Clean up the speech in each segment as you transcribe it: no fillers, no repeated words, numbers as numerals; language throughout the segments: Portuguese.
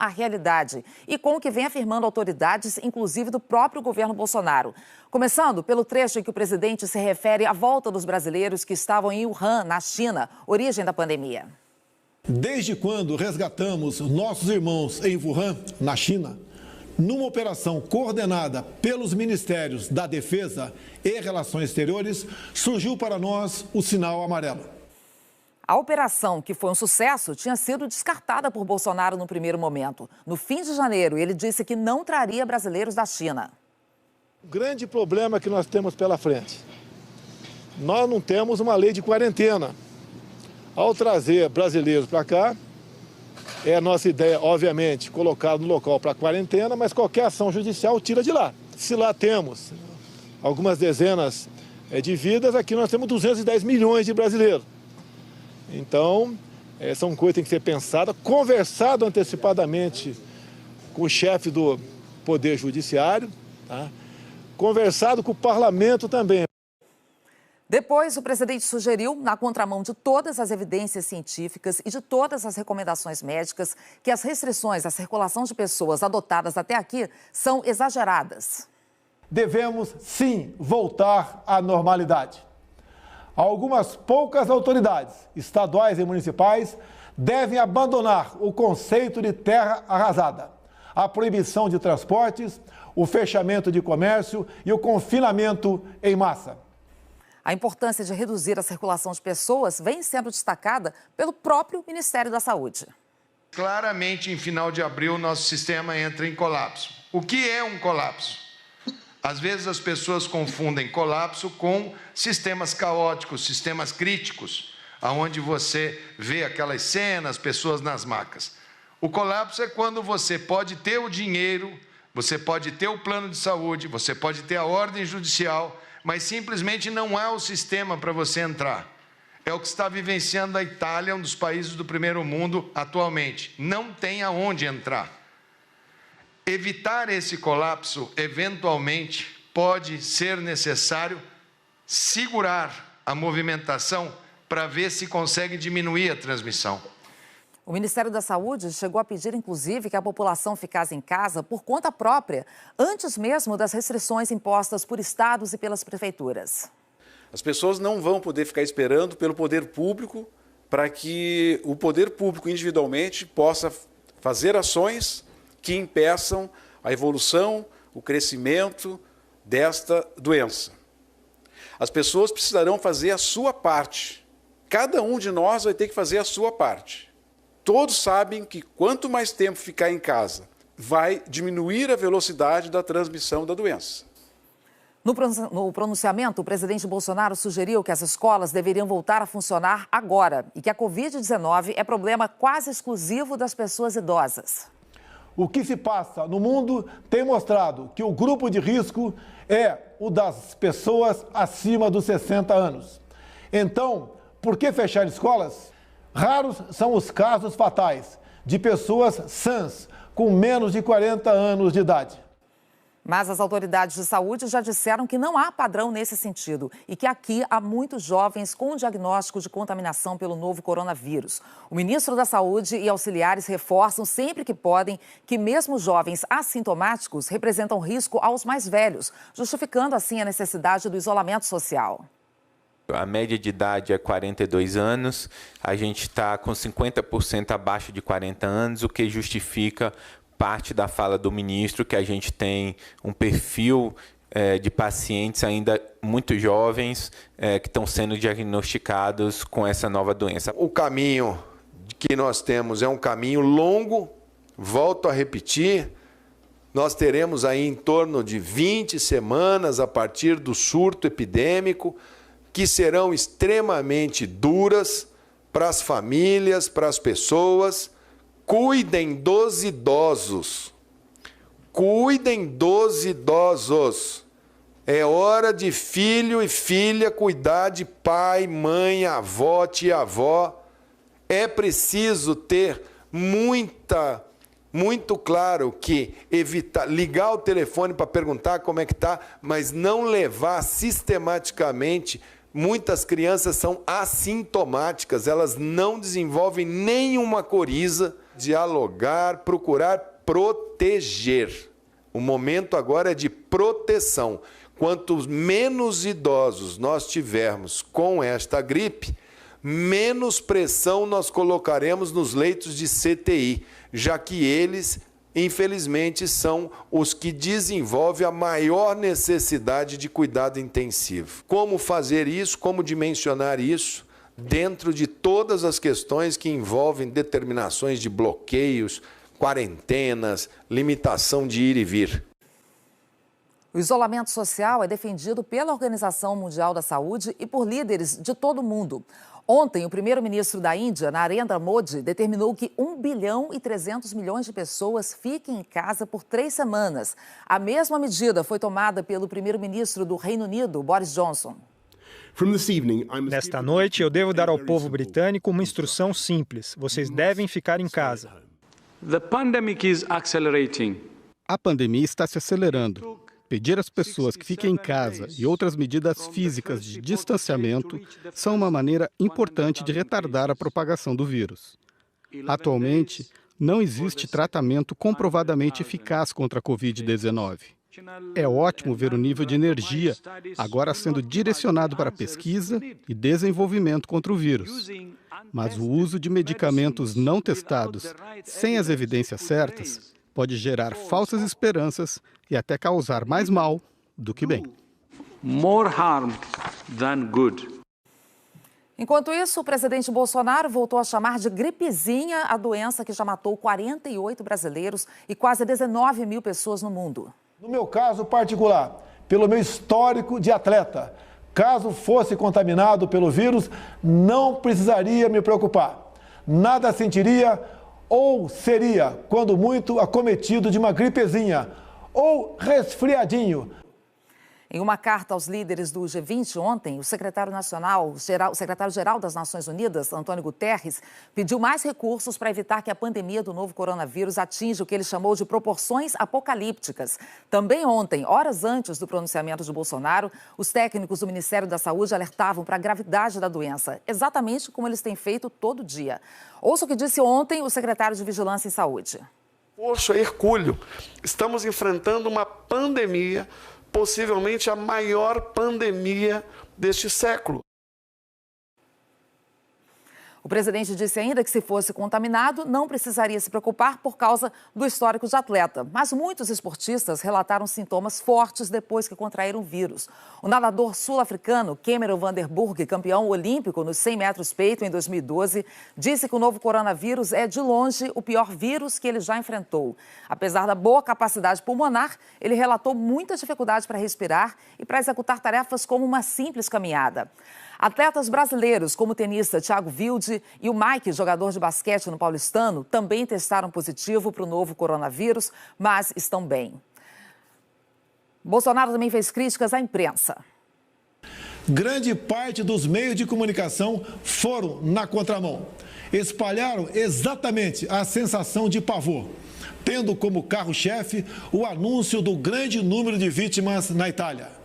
a realidade e com o que vem afirmando autoridades, inclusive do próprio governo Bolsonaro. Começando pelo trecho em que o presidente se refere à volta dos brasileiros que estavam em Wuhan, na China, origem da pandemia. Desde quando resgatamos nossos irmãos em Wuhan, na China, numa operação coordenada pelos Ministérios da Defesa e Relações Exteriores, surgiu para nós o sinal amarelo. A operação, que foi um sucesso, tinha sido descartada por Bolsonaro no primeiro momento. No fim de janeiro, ele disse que não traria brasileiros da China. O grande problema que nós temos pela frente, nós não temos uma lei de quarentena. Ao trazer brasileiros para cá, é a nossa ideia, obviamente, colocar no local para quarentena, mas qualquer ação judicial tira de lá. Se lá temos algumas dezenas de vidas, aqui nós temos 210 milhões de brasileiros. Então, são coisas que têm que ser pensadas, conversado antecipadamente com o chefe do Poder Judiciário, tá? Conversado com o Parlamento também. Depois, o presidente sugeriu, na contramão de todas as evidências científicas e de todas as recomendações médicas, que as restrições à circulação de pessoas adotadas até aqui são exageradas. Devemos, sim, voltar à normalidade. Algumas poucas autoridades, estaduais e municipais, devem abandonar o conceito de terra arrasada, a proibição de transportes, o fechamento de comércio e o confinamento em massa. A importância de reduzir a circulação de pessoas vem sendo destacada pelo próprio Ministério da Saúde. Claramente, em final de abril, nosso sistema entra em colapso. O que é um colapso? Às vezes as pessoas confundem colapso com sistemas caóticos, sistemas críticos, onde você vê aquelas cenas, pessoas nas macas. O colapso é quando você pode ter o dinheiro, você pode ter o plano de saúde, você pode ter a ordem judicial, mas simplesmente não há o sistema para você entrar. É o que está vivenciando a Itália, um dos países do primeiro mundo atualmente. Não tem aonde entrar. Evitar esse colapso, eventualmente, pode ser necessário segurar a movimentação para ver se consegue diminuir a transmissão. O Ministério da Saúde chegou a pedir, inclusive, que a população ficasse em casa por conta própria, antes mesmo das restrições impostas por estados e pelas prefeituras. As pessoas não vão poder ficar esperando pelo poder público para que o poder público individualmente possa fazer ações que impeçam a evolução, o crescimento desta doença. As pessoas precisarão fazer a sua parte. Cada um de nós vai ter que fazer a sua parte. Todos sabem que quanto mais tempo ficar em casa, vai diminuir a velocidade da transmissão da doença. No pronunciamento, o presidente Bolsonaro sugeriu que as escolas deveriam voltar a funcionar agora e que a Covid-19 é problema quase exclusivo das pessoas idosas. O que se passa no mundo tem mostrado que o grupo de risco é o das pessoas acima dos 60 anos. Então, por que fechar escolas? Raros são os casos fatais de pessoas sãs com menos de 40 anos de idade. Mas as autoridades de saúde já disseram que não há padrão nesse sentido e que aqui há muitos jovens com diagnóstico de contaminação pelo novo coronavírus. O ministro da Saúde e auxiliares reforçam sempre que podem que mesmo jovens assintomáticos representam risco aos mais velhos, justificando assim a necessidade do isolamento social. A média de idade é 42 anos, a gente está com 50% abaixo de 40 anos, o que justifica parte da fala do ministro, que a gente tem um perfil de pacientes ainda muito jovens que estão sendo diagnosticados com essa nova doença. O caminho que nós temos é um caminho longo, volto a repetir, nós teremos aí em torno de 20 semanas a partir do surto epidêmico, que serão extremamente duras para as famílias, para as pessoas. Cuidem dos idosos. Cuidem dos idosos. É hora de filho e filha cuidar de pai, mãe, avó, tia-avó. É preciso ter muito claro que ligar o telefone para perguntar como é que está, mas não levar sistematicamente Muitas crianças são assintomáticas, elas não desenvolvem nenhuma coriza. Dialogar, procurar proteger. O momento agora é de proteção. Quanto menos idosos nós tivermos com esta gripe, menos pressão nós colocaremos nos leitos de CTI, já que eles, infelizmente, são os que desenvolvem a maior necessidade de cuidado intensivo. Como fazer isso, como dimensionar isso dentro de todas as questões que envolvem determinações de bloqueios, quarentenas, limitação de ir e vir. O isolamento social é defendido pela Organização Mundial da Saúde e por líderes de todo o mundo. Ontem, o primeiro-ministro da Índia, Narendra Modi, determinou que 1,3 bilhão de pessoas fiquem em casa por 3 semanas. A mesma medida foi tomada pelo primeiro-ministro do Reino Unido, Boris Johnson. Nesta noite, eu devo dar ao povo britânico uma instrução simples. Vocês devem ficar em casa. A pandemia está se acelerando. Pedir às pessoas que fiquem em casa e outras medidas físicas de distanciamento são uma maneira importante de retardar a propagação do vírus. Atualmente, não existe tratamento comprovadamente eficaz contra a Covid-19. É ótimo ver o nível de energia agora sendo direcionado para pesquisa e desenvolvimento contra o vírus. Mas o uso de medicamentos não testados, sem as evidências certas, pode gerar falsas esperanças e até causar mais mal do que bem. More harm than good. Enquanto isso, o presidente Bolsonaro voltou a chamar de gripezinha a doença que já matou 48 brasileiros e quase 19 mil pessoas no mundo. No meu caso particular, pelo meu histórico de atleta, caso fosse contaminado pelo vírus, não precisaria me preocupar. Nada sentiria ou seria, quando muito, acometido de uma gripezinha ou resfriadinho. Em uma carta aos líderes do G20 ontem, o secretário-geral das Nações Unidas, Antônio Guterres, pediu mais recursos para evitar que a pandemia do novo coronavírus atinja o que ele chamou de proporções apocalípticas. Também ontem, horas antes do pronunciamento de Bolsonaro, os técnicos do Ministério da Saúde alertavam para a gravidade da doença, exatamente como eles têm feito todo dia. Ouça o que disse ontem o secretário de Vigilância em Saúde. Poxa, Hercúleo, estamos enfrentando uma pandemia, possivelmente a maior pandemia deste século. O presidente disse ainda que, se fosse contaminado, não precisaria se preocupar por causa do histórico de atleta. Mas muitos esportistas relataram sintomas fortes depois que contraíram o vírus. O nadador sul-africano Cameron Vanderburg, campeão olímpico nos 100 metros peito em 2012, disse que o novo coronavírus é, de longe, o pior vírus que ele já enfrentou. Apesar da boa capacidade pulmonar, ele relatou muita dificuldade para respirar e para executar tarefas como uma simples caminhada. Atletas brasileiros, como o tenista Thiago Wilde e o Mike, jogador de basquete no Paulistano, também testaram positivo para o novo coronavírus, mas estão bem. Bolsonaro também fez críticas à imprensa. Grande parte dos meios de comunicação foram na contramão. Espalharam exatamente a sensação de pavor, tendo como carro-chefe o anúncio do grande número de vítimas na Itália.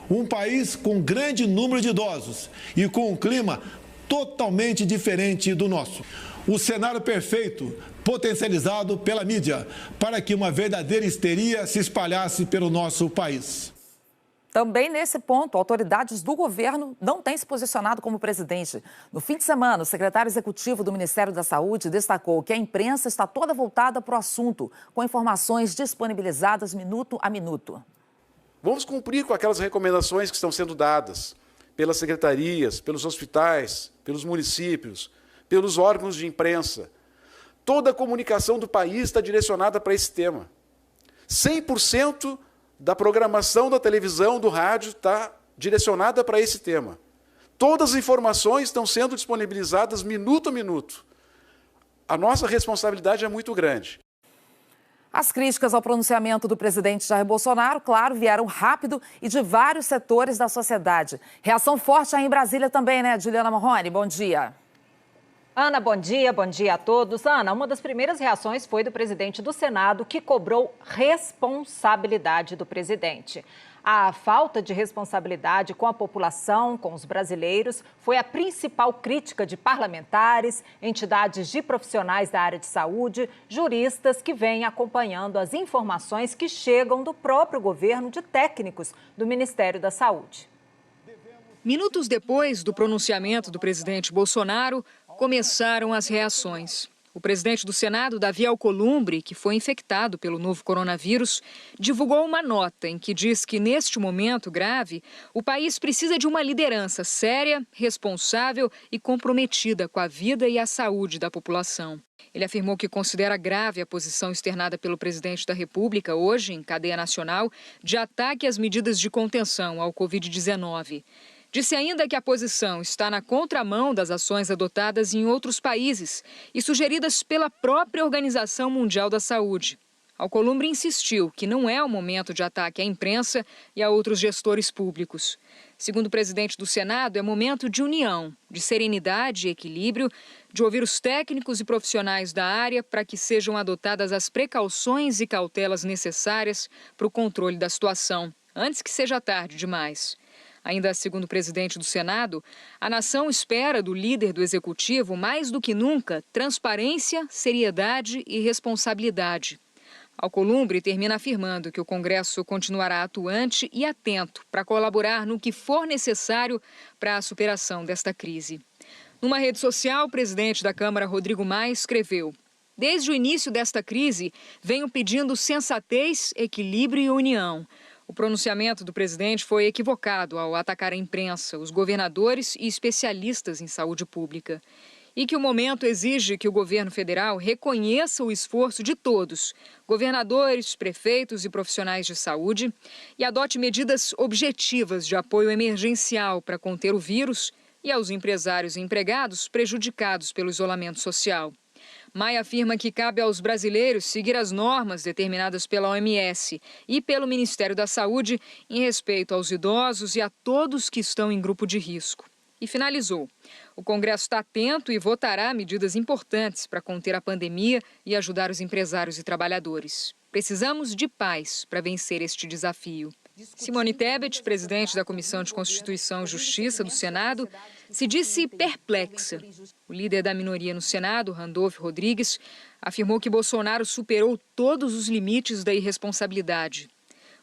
Um país com grande número de idosos e com um clima totalmente diferente do nosso. O cenário perfeito, potencializado pela mídia, para que uma verdadeira histeria se espalhasse pelo nosso país. Também nesse ponto, autoridades do governo não têm se posicionado como presidente. No fim de semana, o secretário executivo do Ministério da Saúde destacou que a imprensa está toda voltada para o assunto, com informações disponibilizadas minuto a minuto. Vamos cumprir com aquelas recomendações que estão sendo dadas pelas secretarias, pelos hospitais, pelos municípios, pelos órgãos de imprensa. Toda a comunicação do país está direcionada para esse tema. 100% da programação da televisão, do rádio, está direcionada para esse tema. Todas as informações estão sendo disponibilizadas minuto a minuto. A nossa responsabilidade é muito grande. As críticas ao pronunciamento do presidente Jair Bolsonaro, claro, vieram rápido e de vários setores da sociedade. Reação forte aí em Brasília também, né, Juliana Marrone? Bom dia. Ana, bom dia a todos. Ana, uma das primeiras reações foi do presidente do Senado, que cobrou responsabilidade do presidente. A falta de responsabilidade com a população, com os brasileiros, foi a principal crítica de parlamentares, entidades de profissionais da área de saúde, juristas que vêm acompanhando as informações que chegam do próprio governo de técnicos do Ministério da Saúde. Minutos depois do pronunciamento do presidente Bolsonaro, começaram as reações. O presidente do Senado, Davi Alcolumbre, que foi infectado pelo novo coronavírus, divulgou uma nota em que diz que, neste momento grave, o país precisa de uma liderança séria, responsável e comprometida com a vida e a saúde da população. Ele afirmou que considera grave a posição externada pelo presidente da República, hoje, em cadeia nacional, de ataque às medidas de contenção ao Covid-19. Disse ainda que a posição está na contramão das ações adotadas em outros países e sugeridas pela própria Organização Mundial da Saúde. Alcolumbre insistiu que não é o momento de ataque à imprensa e a outros gestores públicos. Segundo o presidente do Senado, é momento de união, de serenidade e equilíbrio, de ouvir os técnicos e profissionais da área para que sejam adotadas as precauções e cautelas necessárias para o controle da situação, antes que seja tarde demais. Ainda segundo o presidente do Senado, a nação espera do líder do Executivo, mais do que nunca, transparência, seriedade e responsabilidade. Alcolumbre termina afirmando que o Congresso continuará atuante e atento para colaborar no que for necessário para a superação desta crise. Numa rede social, o presidente da Câmara, Rodrigo Maia, escreveu: "Desde o início desta crise, venho pedindo sensatez, equilíbrio e união. O pronunciamento do presidente foi equivocado ao atacar a imprensa, os governadores e especialistas em saúde pública. E que o momento exige que o governo federal reconheça o esforço de todos, governadores, prefeitos e profissionais de saúde, e adote medidas objetivas de apoio emergencial para conter o vírus e aos empresários e empregados prejudicados pelo isolamento social." Maia afirma que cabe aos brasileiros seguir as normas determinadas pela OMS e pelo Ministério da Saúde em respeito aos idosos e a todos que estão em grupo de risco. E finalizou: "O Congresso está atento e votará medidas importantes para conter a pandemia e ajudar os empresários e trabalhadores. Precisamos de paz para vencer este desafio." Simone Tebet, presidente da Comissão de Constituição e Justiça do Senado, se disse perplexa. O líder da minoria no Senado, Randolfo Rodrigues, afirmou que Bolsonaro superou todos os limites da irresponsabilidade.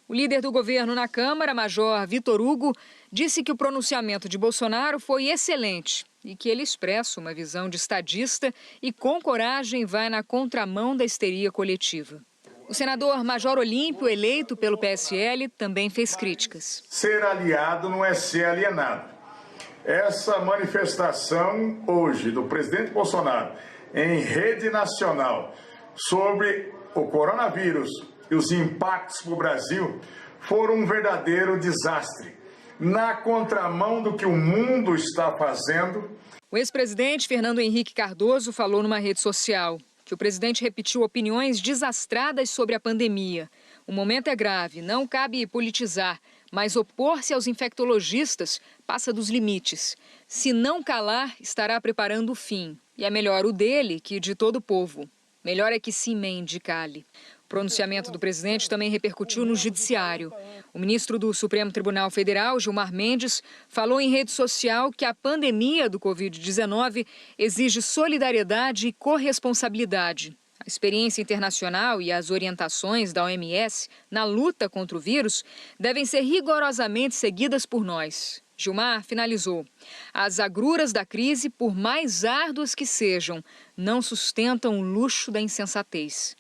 O líder do governo na Câmara, Major Vitor Hugo, disse que o pronunciamento de Bolsonaro foi excelente e que ele expressa uma visão de estadista e, com coragem, vai na contramão da histeria coletiva. O senador Major Olímpio, eleito pelo PSL, também fez críticas. Ser aliado não é ser alienado. Essa manifestação hoje do presidente Bolsonaro em rede nacional sobre o coronavírus e os impactos para o Brasil foram um verdadeiro desastre, na contramão do que o mundo está fazendo. O ex-presidente Fernando Henrique Cardoso falou numa rede social que o presidente repetiu opiniões desastradas sobre a pandemia. O momento é grave, não cabe politizar, mas opor-se aos infectologistas passa dos limites. Se não calar, estará preparando o fim. E é melhor o dele que de todo o povo. Melhor é que se emende e cale. O pronunciamento do presidente também repercutiu no judiciário. O ministro do Supremo Tribunal Federal, Gilmar Mendes, falou em rede social que a pandemia do Covid-19 exige solidariedade e corresponsabilidade. A experiência internacional e as orientações da OMS na luta contra o vírus devem ser rigorosamente seguidas por nós. Gilmar finalizou: "As agruras da crise, por mais árduas que sejam, não sustentam o luxo da insensatez."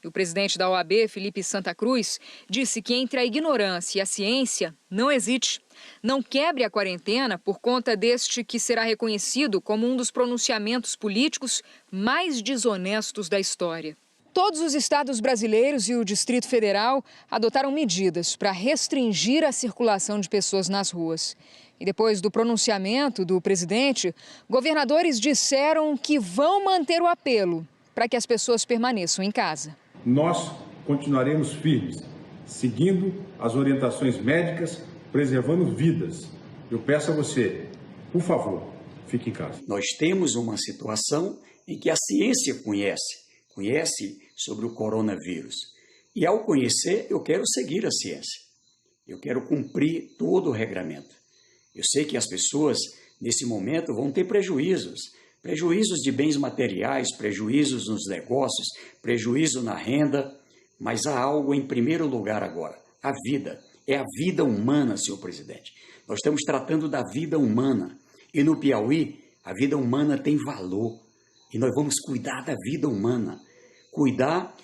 E o presidente da OAB, Felipe Santa Cruz, disse que entre a ignorância e a ciência, não hesite. Não quebre a quarentena por conta deste que será reconhecido como um dos pronunciamentos políticos mais desonestos da história. Todos os estados brasileiros e o Distrito Federal adotaram medidas para restringir a circulação de pessoas nas ruas. E depois do pronunciamento do presidente, governadores disseram que vão manter o apelo para que as pessoas permaneçam em casa. Nós continuaremos firmes, seguindo as orientações médicas, preservando vidas. Eu peço a você, por favor, fique em casa. Nós temos uma situação em que a ciência conhece sobre o coronavírus. E ao conhecer, eu quero seguir a ciência. Eu quero cumprir todo o regramento. Eu sei que as pessoas, nesse momento, vão ter prejuízos de bens materiais, prejuízos nos negócios, prejuízo na renda, mas há algo em primeiro lugar agora, a vida. É a vida humana, senhor presidente. Nós estamos tratando da vida humana. E no Piauí, a vida humana tem valor. E nós vamos cuidar da vida humana. Cuidar,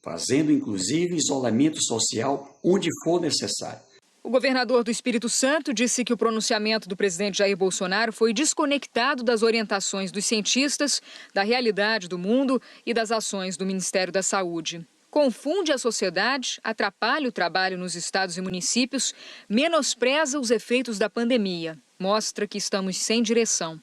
fazendo inclusive isolamento social onde for necessário. O governador do Espírito Santo disse que o pronunciamento do presidente Jair Bolsonaro foi desconectado das orientações dos cientistas, da realidade do mundo e das ações do Ministério da Saúde. Confunde a sociedade, atrapalha o trabalho nos estados e municípios, menospreza os efeitos da pandemia, mostra que estamos sem direção.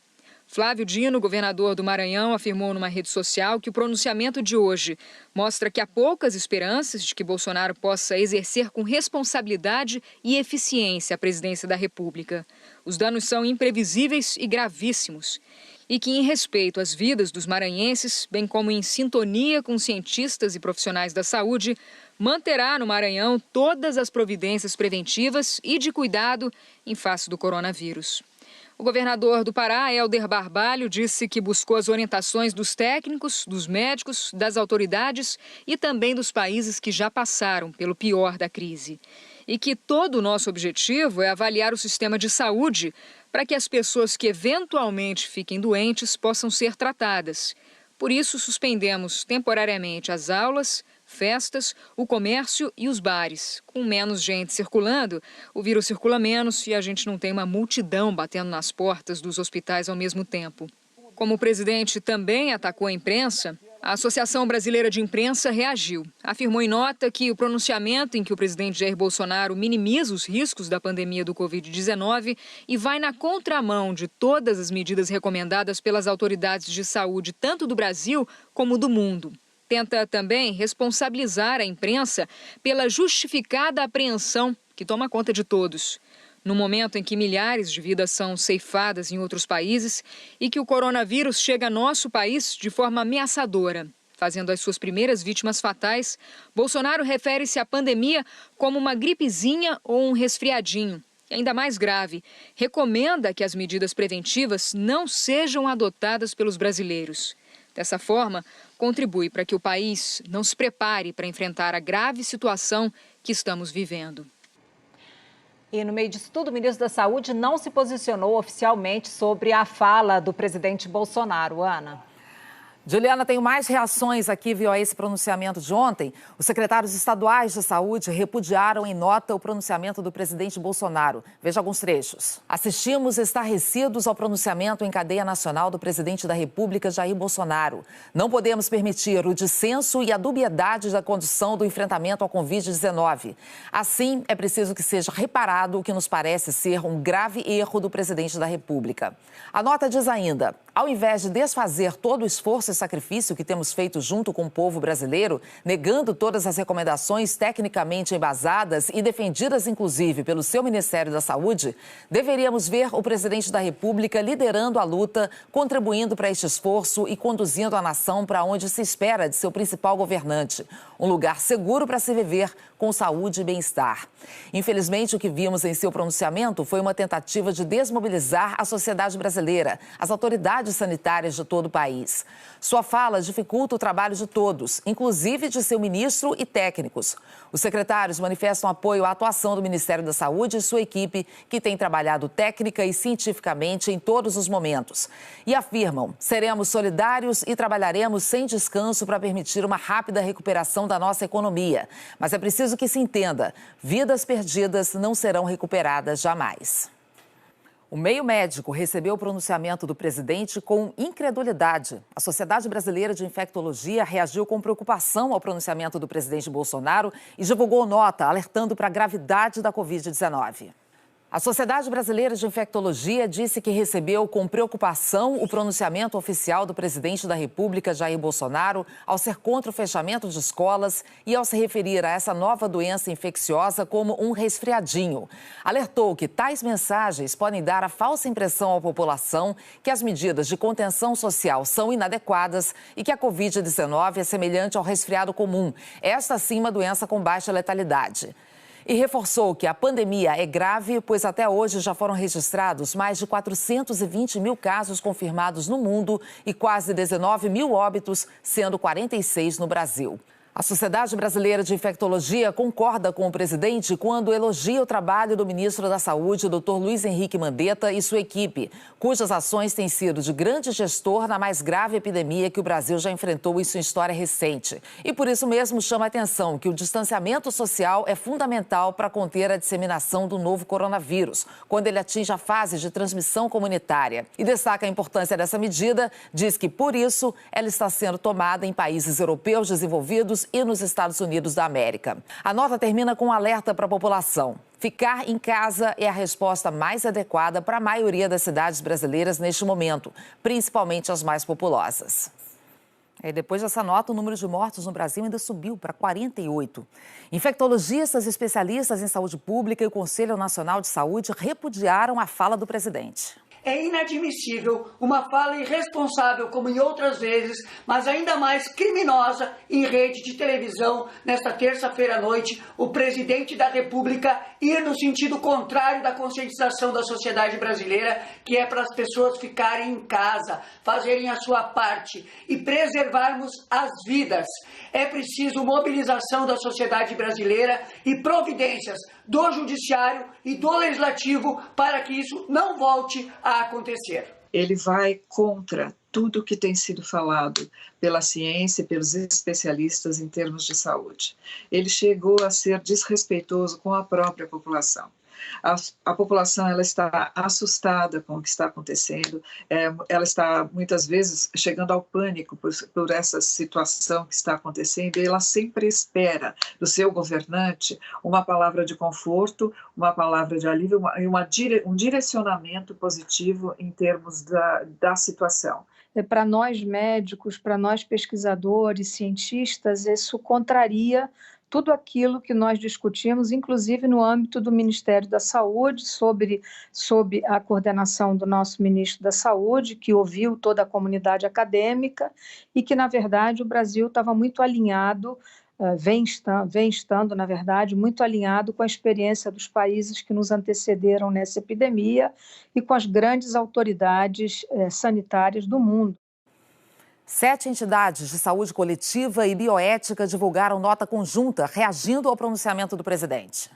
Flávio Dino, governador do Maranhão, afirmou numa rede social que o pronunciamento de hoje mostra que há poucas esperanças de que Bolsonaro possa exercer com responsabilidade e eficiência a presidência da República. Os danos são imprevisíveis e gravíssimos. E que, em respeito às vidas dos maranhenses, bem como em sintonia com cientistas e profissionais da saúde, manterá no Maranhão todas as providências preventivas e de cuidado em face do coronavírus. O governador do Pará, Helder Barbalho, disse que buscou as orientações dos técnicos, dos médicos, das autoridades e também dos países que já passaram pelo pior da crise. E que todo o nosso objetivo é avaliar o sistema de saúde para que as pessoas que eventualmente fiquem doentes possam ser tratadas. Por isso, suspendemos temporariamente as aulas, festas, o comércio e os bares. Com menos gente circulando, o vírus circula menos e a gente não tem uma multidão batendo nas portas dos hospitais ao mesmo tempo. Como o presidente também atacou a imprensa, a Associação Brasileira de Imprensa reagiu. Afirmou em nota que o pronunciamento em que o presidente Jair Bolsonaro minimiza os riscos da pandemia do Covid-19 e vai na contramão de todas as medidas recomendadas pelas autoridades de saúde, tanto do Brasil como do mundo. Tenta também responsabilizar a imprensa pela justificada apreensão que toma conta de todos. No momento em que milhares de vidas são ceifadas em outros países e que o coronavírus chega a nosso país de forma ameaçadora, fazendo as suas primeiras vítimas fatais, Bolsonaro refere-se à pandemia como uma gripezinha ou um resfriadinho. E ainda mais grave, recomenda que as medidas preventivas não sejam adotadas pelos brasileiros. Dessa forma, contribui para que o país não se prepare para enfrentar a grave situação que estamos vivendo. E no meio disso tudo, o ministro da Saúde não se posicionou oficialmente sobre a fala do presidente Bolsonaro. Ana. Juliana, tenho mais reações aqui, viu, a esse pronunciamento de ontem. Os secretários estaduais de saúde repudiaram em nota o pronunciamento do presidente Bolsonaro. Veja alguns trechos. Assistimos estarrecidos ao pronunciamento em cadeia nacional do presidente da República, Jair Bolsonaro. Não podemos permitir o dissenso e a dubiedade da condução do enfrentamento ao Covid-19. Assim, é preciso que seja reparado o que nos parece ser um grave erro do presidente da República. A nota diz ainda: ao invés de desfazer todo o esforço e sacrifício que temos feito junto com o povo brasileiro, negando todas as recomendações tecnicamente embasadas e defendidas, inclusive, pelo seu Ministério da Saúde, deveríamos ver o presidente da República liderando a luta, contribuindo para este esforço e conduzindo a nação para onde se espera de seu principal governante, um lugar seguro para se viver com saúde e bem-estar. Infelizmente, o que vimos em seu pronunciamento foi uma tentativa de desmobilizar a sociedade brasileira, as autoridades sanitárias de todo o país. Sua fala dificulta o trabalho de todos, inclusive de seu ministro e técnicos. Os secretários manifestam apoio à atuação do Ministério da Saúde e sua equipe, que tem trabalhado técnica e cientificamente em todos os momentos. E afirmam: seremos solidários e trabalharemos sem descanso para permitir uma rápida recuperação da nossa economia. Mas é preciso que se entenda: vidas perdidas não serão recuperadas jamais. O meio médico recebeu o pronunciamento do presidente com incredulidade. A Sociedade Brasileira de Infectologia reagiu com preocupação ao pronunciamento do presidente Bolsonaro e divulgou nota alertando para a gravidade da Covid-19. A Sociedade Brasileira de Infectologia disse que recebeu com preocupação o pronunciamento oficial do presidente da República, Jair Bolsonaro, ao ser contra o fechamento de escolas e ao se referir a essa nova doença infecciosa como um resfriadinho. Alertou que tais mensagens podem dar a falsa impressão à população que as medidas de contenção social são inadequadas e que a Covid-19 é semelhante ao resfriado comum. Esta sim uma doença com baixa letalidade. e reforçou que a pandemia é grave, pois até hoje já foram registrados mais de 420 mil casos confirmados no mundo e quase 19 mil óbitos, sendo 46 no Brasil. A Sociedade Brasileira de Infectologia concorda com o presidente quando elogia o trabalho do ministro da Saúde, Dr. Luiz Henrique Mandetta, e sua equipe, cujas ações têm sido de grande gestor na mais grave epidemia que o Brasil já enfrentou em sua história recente. E por isso mesmo chama a atenção que o distanciamento social é fundamental para conter a disseminação do novo coronavírus, quando ele atinge a fase de transmissão comunitária. E destaca a importância dessa medida, diz que, por isso, ela está sendo tomada em países europeus desenvolvidos e nos Estados Unidos da América. A nota termina com um alerta para a população. Ficar em casa é a resposta mais adequada para a maioria das cidades brasileiras neste momento, principalmente as mais populosas. E depois dessa nota, o número de mortos no Brasil ainda subiu para 48. Infectologistas, especialistas em saúde pública e o Conselho Nacional de Saúde repudiaram a fala do presidente. É inadmissível uma fala irresponsável, como em outras vezes, mas ainda mais criminosa, em rede de televisão, nesta terça-feira à noite, o presidente da República ir no sentido contrário da conscientização da sociedade brasileira, que é para as pessoas ficarem em casa, fazerem a sua parte e preservarmos as vidas. É preciso mobilização da sociedade brasileira e providências do Judiciário e do Legislativo para que isso não volte a acontecer. Ele vai contra tudo que tem sido falado pela ciência e pelos especialistas em termos de saúde. Ele chegou a ser desrespeitoso com a própria população. A população ela está assustada com o que está acontecendo, ela está muitas vezes chegando ao pânico por essa situação que está acontecendo, e ela sempre espera do seu governante uma palavra de conforto, uma palavra de alívio e um direcionamento positivo em termos da situação. Para nós médicos, para nós pesquisadores, cientistas, isso contraria tudo aquilo que nós discutimos, inclusive no âmbito do Ministério da Saúde, sob a coordenação do nosso ministro da Saúde, que ouviu toda a comunidade acadêmica e que, na verdade, o Brasil estava muito alinhado, vem estando, na verdade, muito alinhado com a experiência dos países que nos antecederam nessa epidemia e com as grandes autoridades sanitárias do mundo. 7 entidades de saúde coletiva e bioética divulgaram nota conjunta reagindo ao pronunciamento do presidente.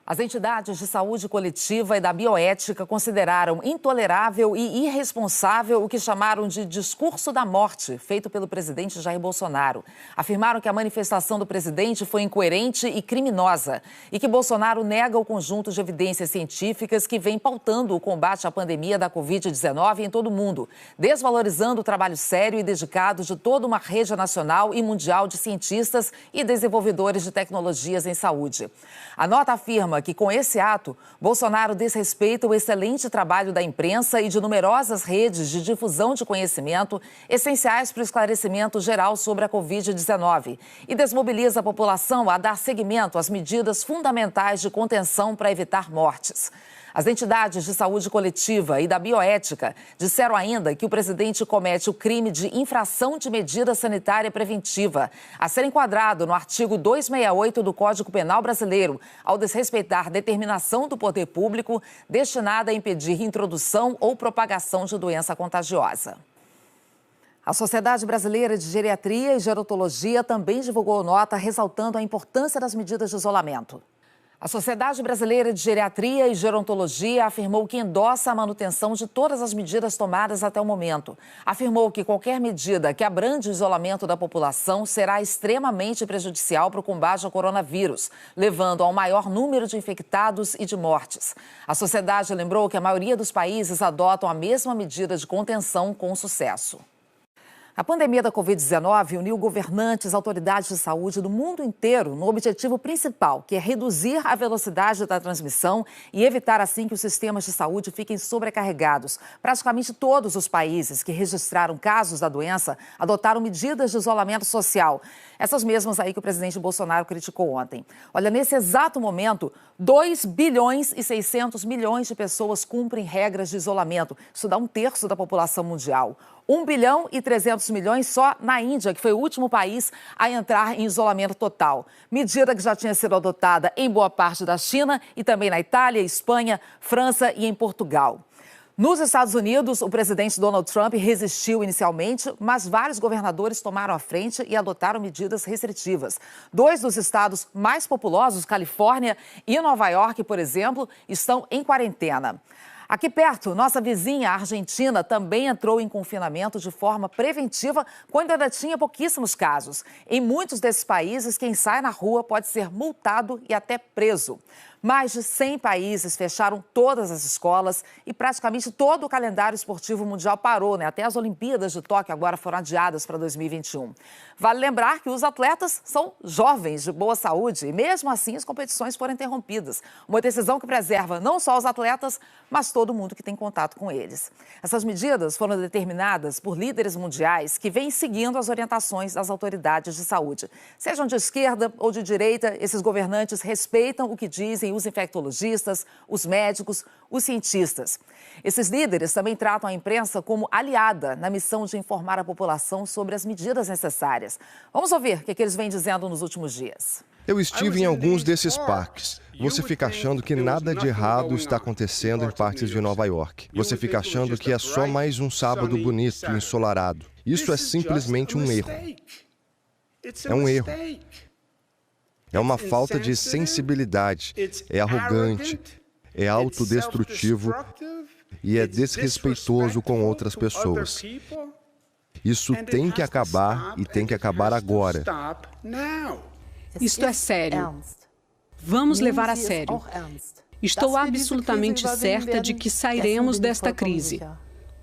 As entidades de saúde coletiva e da bioética consideraram intolerável e irresponsável o que chamaram de discurso da morte, feito pelo presidente Jair Bolsonaro. Afirmaram que a manifestação do presidente foi incoerente e criminosa e que Bolsonaro nega o conjunto de evidências científicas que vem pautando o combate à pandemia da Covid-19 em todo o mundo, desvalorizando o trabalho sério e dedicado de toda uma rede nacional e mundial de cientistas e desenvolvedores de tecnologias em saúde. A nota afirma que, com esse ato, Bolsonaro desrespeita o excelente trabalho da imprensa e de numerosas redes de difusão de conhecimento essenciais para o esclarecimento geral sobre a Covid-19 e desmobiliza a população a dar seguimento às medidas fundamentais de contenção para evitar mortes. As entidades de saúde coletiva e da bioética disseram ainda que o presidente comete o crime de infração de medida sanitária preventiva, a ser enquadrado no artigo 268 do Código Penal Brasileiro, ao desrespeitar determinação do poder público destinada a impedir introdução ou propagação de doença contagiosa. A Sociedade Brasileira de Geriatria e Gerontologia também divulgou nota ressaltando a importância das medidas de isolamento. A Sociedade Brasileira de Geriatria e Gerontologia afirmou que endossa a manutenção de todas as medidas tomadas até o momento. Afirmou que qualquer medida que abrande o isolamento da população será extremamente prejudicial para o combate ao coronavírus, levando ao maior número de infectados e de mortes. A sociedade lembrou que a maioria dos países adotam a mesma medida de contenção com sucesso. A pandemia da Covid-19 uniu governantes, autoridades de saúde do mundo inteiro no objetivo principal, que é reduzir a velocidade da transmissão e evitar assim que os sistemas de saúde fiquem sobrecarregados. Praticamente todos os países que registraram casos da doença adotaram medidas de isolamento social. Essas mesmas aí que o presidente Bolsonaro criticou ontem. Olha, nesse exato momento, 2 bilhões e 600 milhões de pessoas cumprem regras de isolamento. Isso dá 1/3 da população mundial. 1 bilhão e 300 milhões só na Índia, que foi o último país a entrar em isolamento total. Medida que já tinha sido adotada em boa parte da China e também na Itália, Espanha, França e em Portugal. Nos Estados Unidos, o presidente Donald Trump resistiu inicialmente, mas vários governadores tomaram a frente e adotaram medidas restritivas. 2 dos estados mais populosos, Califórnia e Nova York, por exemplo, estão em quarentena. Aqui perto, nossa vizinha, a Argentina, também entrou em confinamento de forma preventiva quando ainda tinha pouquíssimos casos. Em muitos desses países, quem sai na rua pode ser multado e até preso. Mais de 100 países fecharam todas as escolas e praticamente todo o calendário esportivo mundial parou, né? Até as Olimpíadas de Tóquio agora foram adiadas para 2021. Vale lembrar que os atletas são jovens, de boa saúde, e mesmo assim as competições foram interrompidas. Uma decisão que preserva não só os atletas, mas todo mundo que tem contato com eles. Essas medidas foram determinadas por líderes mundiais que vêm seguindo as orientações das autoridades de saúde. Sejam de esquerda ou de direita, esses governantes respeitam o que dizem os infectologistas, os médicos, os cientistas. Esses líderes também tratam a imprensa como aliada na missão de informar a população sobre as medidas necessárias. Vamos ouvir o que eles vêm dizendo nos últimos dias. Eu estive em alguns desses parques. Você fica achando que nada de errado está acontecendo em partes de Nova York. Você fica achando que é só mais um sábado bonito e ensolarado. Isso é simplesmente um erro. É um erro. É uma falta de sensibilidade, é arrogante, é autodestrutivo e é desrespeitoso com outras pessoas. Isso tem que acabar e tem que acabar agora. Isto é sério. Vamos levar a sério. Estou absolutamente certa de que sairemos desta crise.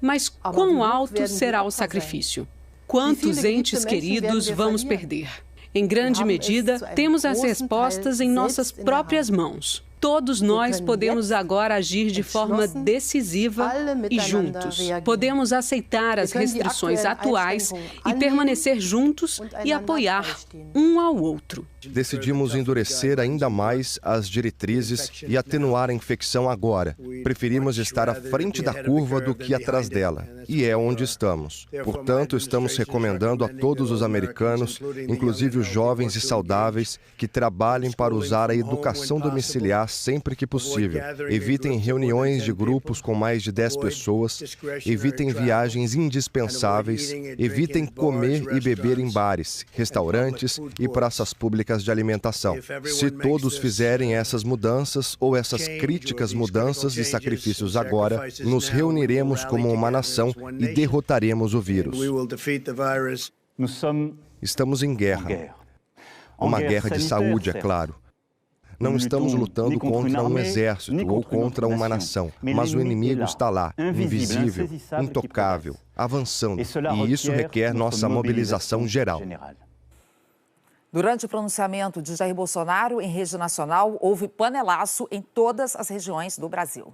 Mas quão alto será o sacrifício? Quantos entes queridos vamos perder? Em grande medida, temos as respostas em nossas próprias mãos. Todos nós podemos agora agir de forma decisiva e juntos. Podemos aceitar as restrições atuais e permanecer juntos e apoiar um ao outro. Decidimos endurecer ainda mais as diretrizes e atenuar a infecção agora. Preferimos estar à frente da curva do que atrás dela. E é onde estamos. Portanto, estamos recomendando a todos os americanos, inclusive os jovens e saudáveis, que trabalhem para usar a educação domiciliar sempre que possível. Evitem reuniões de grupos com mais de 10 pessoas. Evitem viagens indispensáveis. Evitem comer e beber em bares, restaurantes e praças públicas de alimentação. Se todos fizerem essas mudanças ou essas críticas mudanças e sacrifícios agora, nos reuniremos como uma nação e derrotaremos o vírus. Estamos em guerra. Uma guerra de saúde, é claro. Não estamos lutando contra um exército ou contra uma nação, mas o inimigo está lá, invisível, intocável, avançando, e isso requer nossa mobilização geral. Durante o pronunciamento de Jair Bolsonaro em rede nacional, houve panelaço em todas as regiões do Brasil.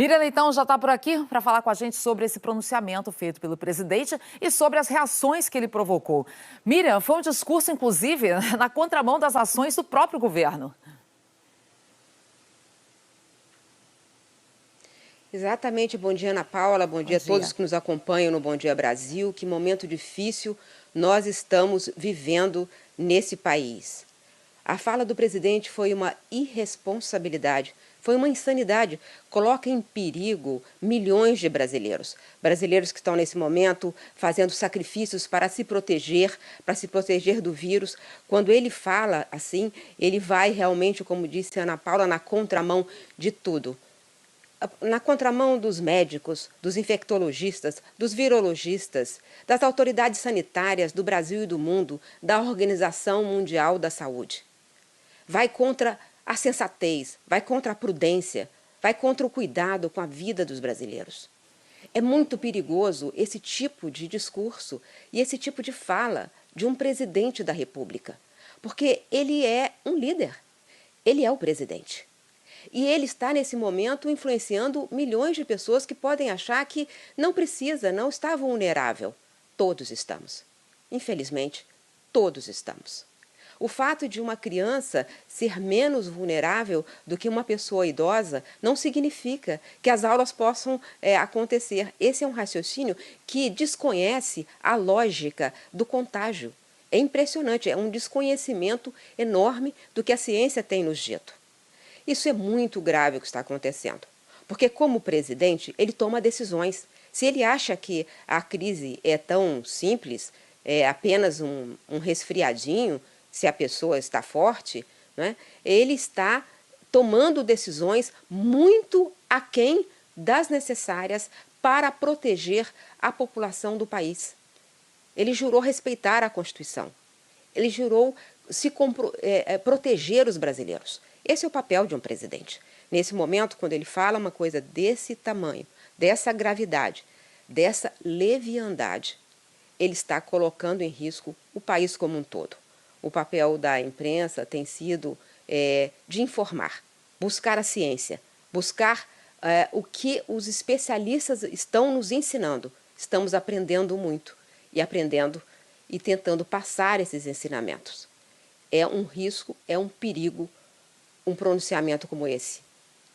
Miriam Leitão já está por aqui para falar com a gente sobre esse pronunciamento feito pelo presidente e sobre as reações que ele provocou. Miriam, foi um discurso, inclusive, na contramão das ações do próprio governo. Exatamente. Bom dia, Ana Paula. Bom dia a todos que nos acompanham no Bom Dia Brasil. Que momento difícil nós estamos vivendo nesse país. A fala do presidente foi uma irresponsabilidade, foi uma insanidade. Coloca em perigo milhões de brasileiros. Brasileiros que estão nesse momento fazendo sacrifícios para se proteger do vírus. Quando ele fala assim, ele vai realmente, como disse a Ana Paula, na contramão de tudo. Na contramão dos médicos, dos infectologistas, dos virologistas, das autoridades sanitárias do Brasil e do mundo, da Organização Mundial da Saúde. Vai contra a sensatez, vai contra a prudência, vai contra o cuidado com a vida dos brasileiros. É muito perigoso esse tipo de discurso e esse tipo de fala de um presidente da República, porque ele é um líder, ele é o presidente. E ele está, nesse momento, influenciando milhões de pessoas que podem achar que não precisa, não está vulnerável. Todos estamos. Infelizmente, todos estamos. O fato de uma criança ser menos vulnerável do que uma pessoa idosa não significa que as aulas possam acontecer. Esse é um raciocínio que desconhece a lógica do contágio. É impressionante, é um desconhecimento enorme do que a ciência tem nos dito. Isso é muito grave o que está acontecendo, porque como presidente ele toma decisões. Se ele acha que a crise é tão simples, é apenas um resfriadinho, se a pessoa está forte, né, ele está tomando decisões muito aquém das necessárias para proteger a população do país. Ele jurou respeitar a Constituição, ele jurou proteger os brasileiros. Esse é o papel de um presidente. Nesse momento, quando ele fala uma coisa desse tamanho, dessa gravidade, dessa leviandade, ele está colocando em risco o país como um todo. O papel da imprensa tem sido de informar, buscar a ciência, buscar o que os especialistas estão nos ensinando. Estamos aprendendo muito e tentando passar esses ensinamentos. É um risco, é um perigo, um pronunciamento como esse.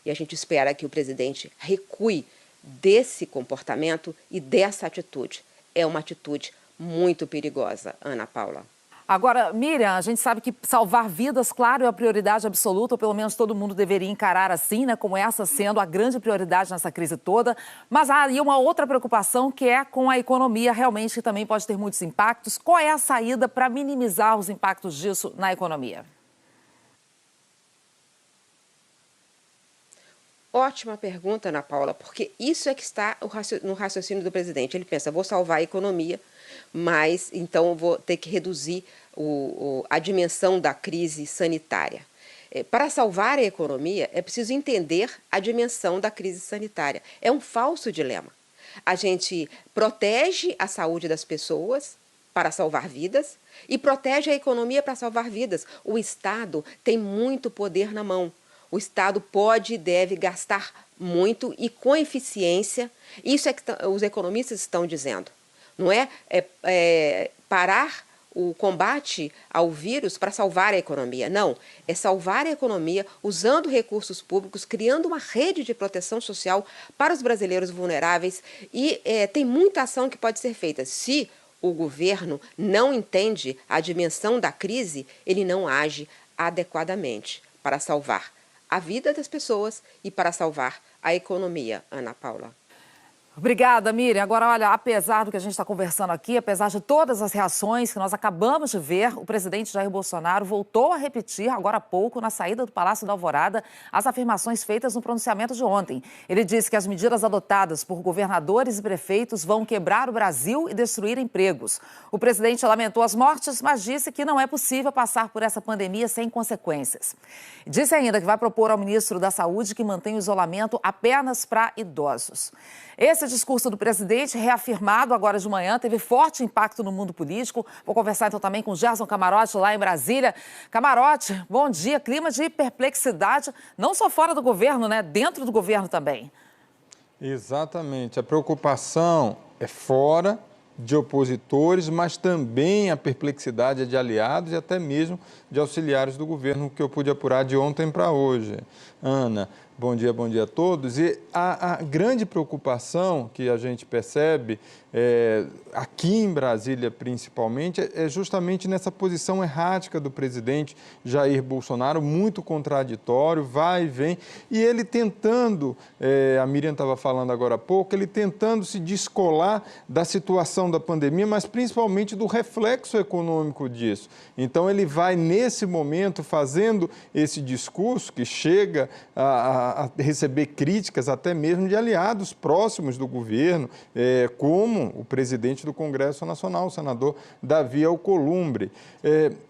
E a gente espera que o presidente recue desse comportamento e dessa atitude. É uma atitude muito perigosa, Ana Paula. Agora, Miriam, a gente sabe que salvar vidas, claro, é a prioridade absoluta, ou pelo menos todo mundo deveria encarar assim, né, como essa sendo a grande prioridade nessa crise toda. Mas há aí uma outra preocupação que é com a economia, realmente, que também pode ter muitos impactos. Qual é a saída para minimizar os impactos disso na economia? Ótima pergunta, Ana Paula, porque isso é que está no raciocínio do presidente. Ele pensa, vou salvar a economia, mas então vou ter que reduzir a dimensão da crise sanitária. Para salvar a economia, é preciso entender a dimensão da crise sanitária. É um falso dilema. A gente protege a saúde das pessoas para salvar vidas e protege a economia para salvar vidas. O Estado tem muito poder na mão. O Estado pode e deve gastar muito e com eficiência. Isso é que os economistas estão dizendo. Não é parar o combate ao vírus para salvar a economia. Não, é salvar a economia usando recursos públicos, criando uma rede de proteção social para os brasileiros vulneráveis. E tem muita ação que pode ser feita. Se o governo não entende a dimensão da crise, ele não age adequadamente para salvar a vida das pessoas e para salvar a economia, Ana Paula. Obrigada, Miriam. Agora, olha, apesar do que a gente está conversando aqui, apesar de todas as reações que nós acabamos de ver, o presidente Jair Bolsonaro voltou a repetir, agora há pouco, na saída do Palácio da Alvorada, as afirmações feitas no pronunciamento de ontem. Ele disse que as medidas adotadas por governadores e prefeitos vão quebrar o Brasil e destruir empregos. O presidente lamentou as mortes, mas disse que não é possível passar por essa pandemia sem consequências. Disse ainda que vai propor ao ministro da Saúde que mantenha o isolamento apenas para idosos. Esse discurso do presidente, reafirmado agora de manhã, teve forte impacto no mundo político. Vou conversar então também com Gerson Camarote, lá em Brasília. Camarote, bom dia. Clima de perplexidade, não só fora do governo, né? Dentro do governo também. Exatamente. A preocupação é fora de opositores, mas também a perplexidade de aliados e até mesmo de auxiliares do governo, que eu pude apurar de ontem para hoje. Ana, bom dia a todos. E a grande preocupação que a gente percebe, aqui em Brasília principalmente, é justamente nessa posição errática do presidente Jair Bolsonaro, muito contraditório, vai e vem, e ele tentando, a Miriam estava falando agora há pouco, ele tentando se descolar da situação da pandemia, mas principalmente do reflexo econômico disso. Então ele vai, nesse momento, fazendo esse discurso que chega a receber críticas até mesmo de aliados próximos do governo, como o presidente do Congresso Nacional, o senador Davi Alcolumbre.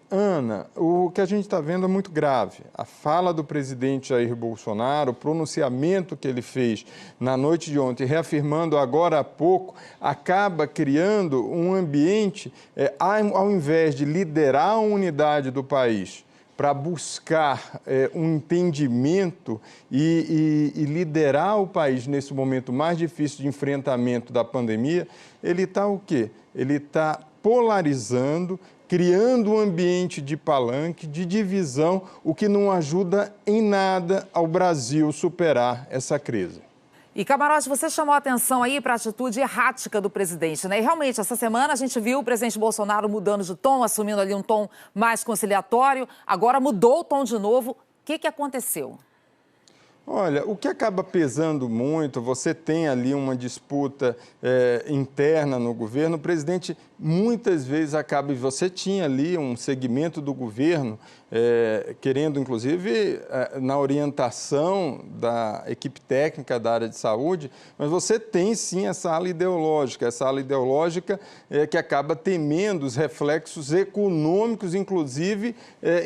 Ana, o que a gente está vendo é muito grave. A fala do presidente Jair Bolsonaro, o pronunciamento que ele fez na noite de ontem, reafirmando agora há pouco, acaba criando um ambiente, ao invés de liderar a unidade do país, para buscar um entendimento e liderar o país nesse momento mais difícil de enfrentamento da pandemia, ele está o quê? Ele está polarizando, criando um ambiente de palanque, de divisão, o que não ajuda em nada ao Brasil superar essa crise. E, Camarote, você chamou a atenção aí para a atitude errática do presidente, né? E realmente, essa semana a gente viu o presidente Bolsonaro mudando de tom, assumindo ali um tom mais conciliatório, agora mudou o tom de novo. O que aconteceu? Olha, o que acaba pesando muito, você tem ali uma disputa interna no governo, o presidente muitas vezes acaba, e você tinha ali um segmento do governo querendo, inclusive, na orientação da equipe técnica da área de saúde, mas você tem sim essa ala ideológica que acaba temendo os reflexos econômicos, inclusive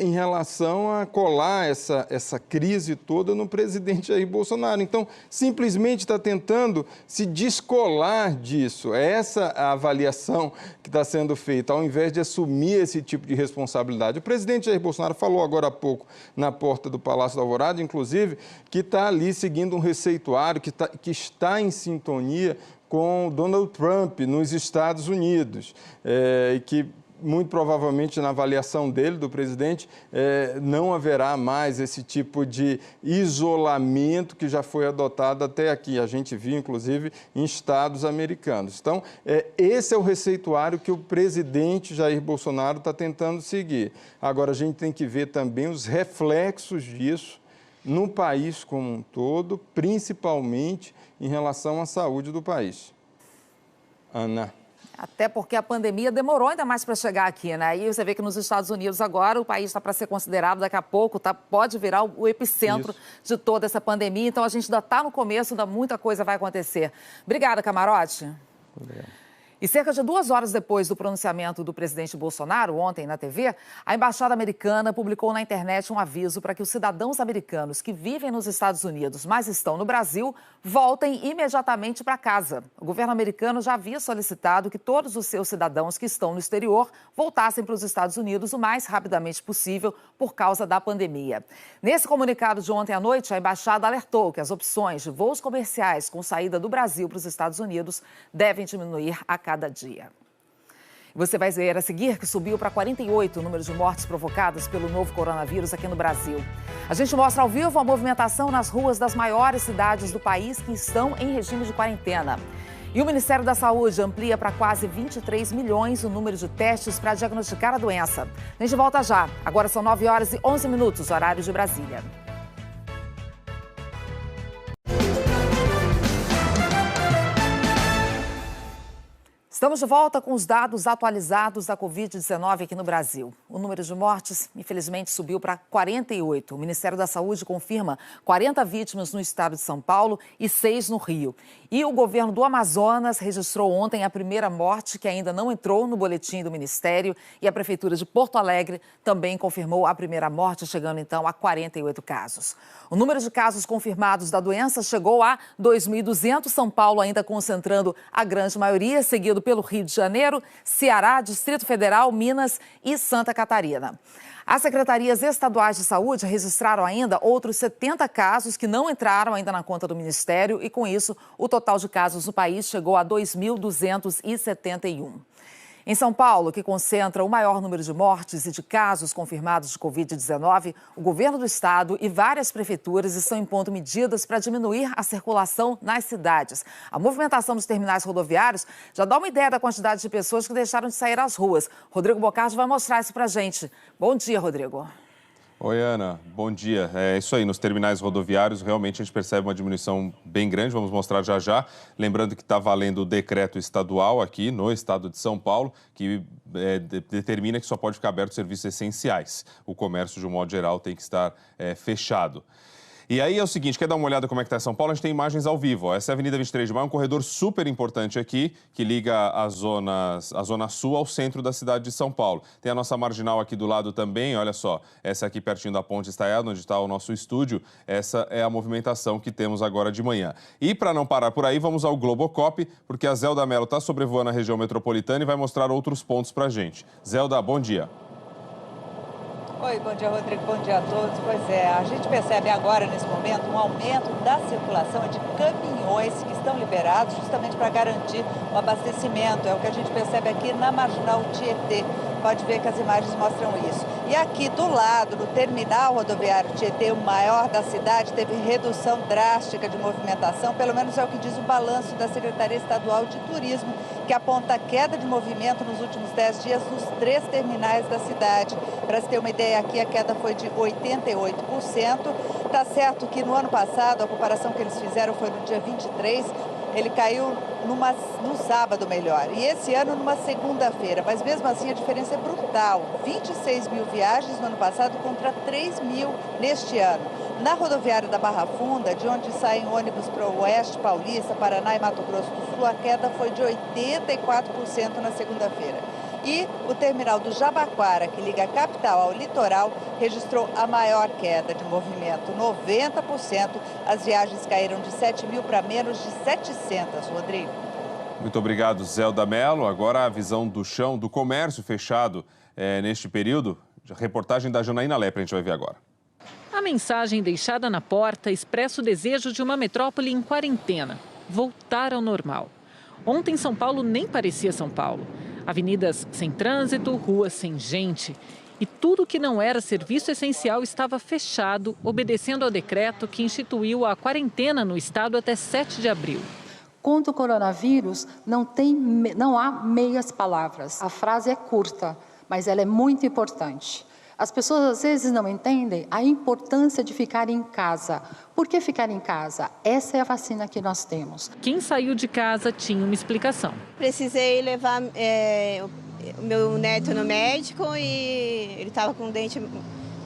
em relação a colar essa crise toda no presidente Jair Bolsonaro. Então, simplesmente está tentando se descolar disso. É essa a avaliação que está sendo feita, ao invés de assumir esse tipo de responsabilidade. O presidente Jair Bolsonaro falou agora há pouco na porta do Palácio da Alvorada, inclusive, que está ali seguindo um receituário que está em sintonia com Donald Trump nos Estados Unidos, e que muito provavelmente na avaliação dele, do presidente, não haverá mais esse tipo de isolamento que já foi adotado até aqui. A gente viu, inclusive, em estados americanos. Então, esse é o receituário que o presidente Jair Bolsonaro está tentando seguir. Agora, a gente tem que ver também os reflexos disso no país como um todo, principalmente em relação à saúde do país. Ana. Até porque a pandemia demorou ainda mais para chegar aqui, né? E você vê que nos Estados Unidos agora o país está para ser considerado, daqui a pouco, pode virar o epicentro de toda essa pandemia. Então a gente ainda está no começo, ainda muita coisa vai acontecer. Obrigada, Camarote. Obrigado. E cerca de 2 horas depois do pronunciamento do presidente Bolsonaro, ontem na TV, a Embaixada Americana publicou na internet um aviso para que os cidadãos americanos que vivem nos Estados Unidos, mas estão no Brasil, voltem imediatamente para casa. O governo americano já havia solicitado que todos os seus cidadãos que estão no exterior voltassem para os Estados Unidos o mais rapidamente possível por causa da pandemia. Nesse comunicado de ontem à noite, a Embaixada alertou que as opções de voos comerciais com saída do Brasil para os Estados Unidos devem diminuir a cada dia. Você vai ver a seguir que subiu para 48 o número de mortes provocadas pelo novo coronavírus aqui no Brasil. A gente mostra ao vivo a movimentação nas ruas das maiores cidades do país que estão em regime de quarentena. E o Ministério da Saúde amplia para quase 23 milhões o número de testes para diagnosticar a doença. A gente volta já. Agora são 9 horas e 11 minutos, horário de Brasília. Estamos de volta com os dados atualizados da Covid-19 aqui no Brasil. O número de mortes, infelizmente, subiu para 48. O Ministério da Saúde confirma 40 vítimas no estado de São Paulo e 6 no Rio. E o governo do Amazonas registrou ontem a primeira morte, que ainda não entrou no boletim do Ministério. E a Prefeitura de Porto Alegre também confirmou a primeira morte, chegando então a 48 casos. O número de casos confirmados da doença chegou a 2.200. São Paulo ainda concentrando a grande maioria, seguido pelo Rio de Janeiro, Ceará, Distrito Federal, Minas e Santa Catarina. As secretarias estaduais de saúde registraram ainda outros 70 casos que não entraram ainda na conta do Ministério e, com isso, o total de casos no país chegou a 2.271. Em São Paulo, que concentra o maior número de mortes e de casos confirmados de Covid-19, o governo do estado e várias prefeituras estão impondo medidas para diminuir a circulação nas cidades. A movimentação dos terminais rodoviários já dá uma ideia da quantidade de pessoas que deixaram de sair às ruas. Rodrigo Bocardi vai mostrar isso para a gente. Bom dia, Rodrigo. Oi, Ana. Bom dia. É isso aí, nos terminais rodoviários realmente a gente percebe uma diminuição bem grande, vamos mostrar já já. Lembrando que está valendo o decreto estadual aqui no estado de São Paulo, que determina que só pode ficar aberto serviços essenciais. O comércio, de um modo geral, tem que estar fechado. E aí é o seguinte, quer dar uma olhada como é que está São Paulo? A gente tem imagens ao vivo. Ó. Essa é a Avenida 23 de Maio, um corredor super importante aqui, que liga a Zona Sul ao centro da cidade de São Paulo. Tem a nossa marginal aqui do lado também, olha só. Essa aqui pertinho da Ponte Estaiada, onde está o nosso estúdio. Essa é a movimentação que temos agora de manhã. E para não parar por aí, vamos ao Globocop, porque a Zelda Mello está sobrevoando a região metropolitana e vai mostrar outros pontos para a gente. Zelda, bom dia. Oi, bom dia, Rodrigo, bom dia a todos. Pois é, a gente percebe agora, nesse momento, um aumento da circulação de caminhões que estão liberados justamente para garantir o abastecimento. É o que a gente percebe aqui na Marginal Tietê. Pode ver que as imagens mostram isso. E aqui do lado, no terminal rodoviário Tietê, o maior da cidade, teve redução drástica de movimentação, pelo menos é o que diz o balanço da Secretaria Estadual de Turismo, que aponta queda de movimento nos últimos 10 dias nos 3 terminais da cidade. Para se ter uma ideia, aqui a queda foi de 88%. Tá certo que no ano passado, a comparação que eles fizeram foi no dia 23, ele caiu no sábado melhor. E esse ano numa segunda-feira. Mas mesmo assim a diferença é brutal. 26 mil viagens no ano passado contra 3 mil neste ano. Na rodoviária da Barra Funda, de onde saem ônibus para o Oeste Paulista, Paraná e Mato Grosso do Sul, a queda foi de 84% na segunda-feira. E o terminal do Jabaquara, que liga a capital ao litoral, registrou a maior queda de movimento, 90%. As viagens caíram de 7 mil para menos de 700, Rodrigo. Muito obrigado, Zelda Mello. Agora a visão do chão, do comércio fechado neste período. A reportagem da Janaína Lepre, a gente vai ver agora. A mensagem deixada na porta expressa o desejo de uma metrópole em quarentena, voltar ao normal. Ontem, São Paulo nem parecia São Paulo. Avenidas sem trânsito, ruas sem gente. E tudo que não era serviço essencial estava fechado, obedecendo ao decreto que instituiu a quarentena no estado até 7 de abril. Contra o coronavírus, não há meias palavras. A frase é curta, mas ela é muito importante. As pessoas às vezes não entendem a importância de ficar em casa. Por que ficar em casa? Essa é a vacina que nós temos. Quem saiu de casa tinha uma explicação. Precisei levar o meu neto no médico e ele estava com o dente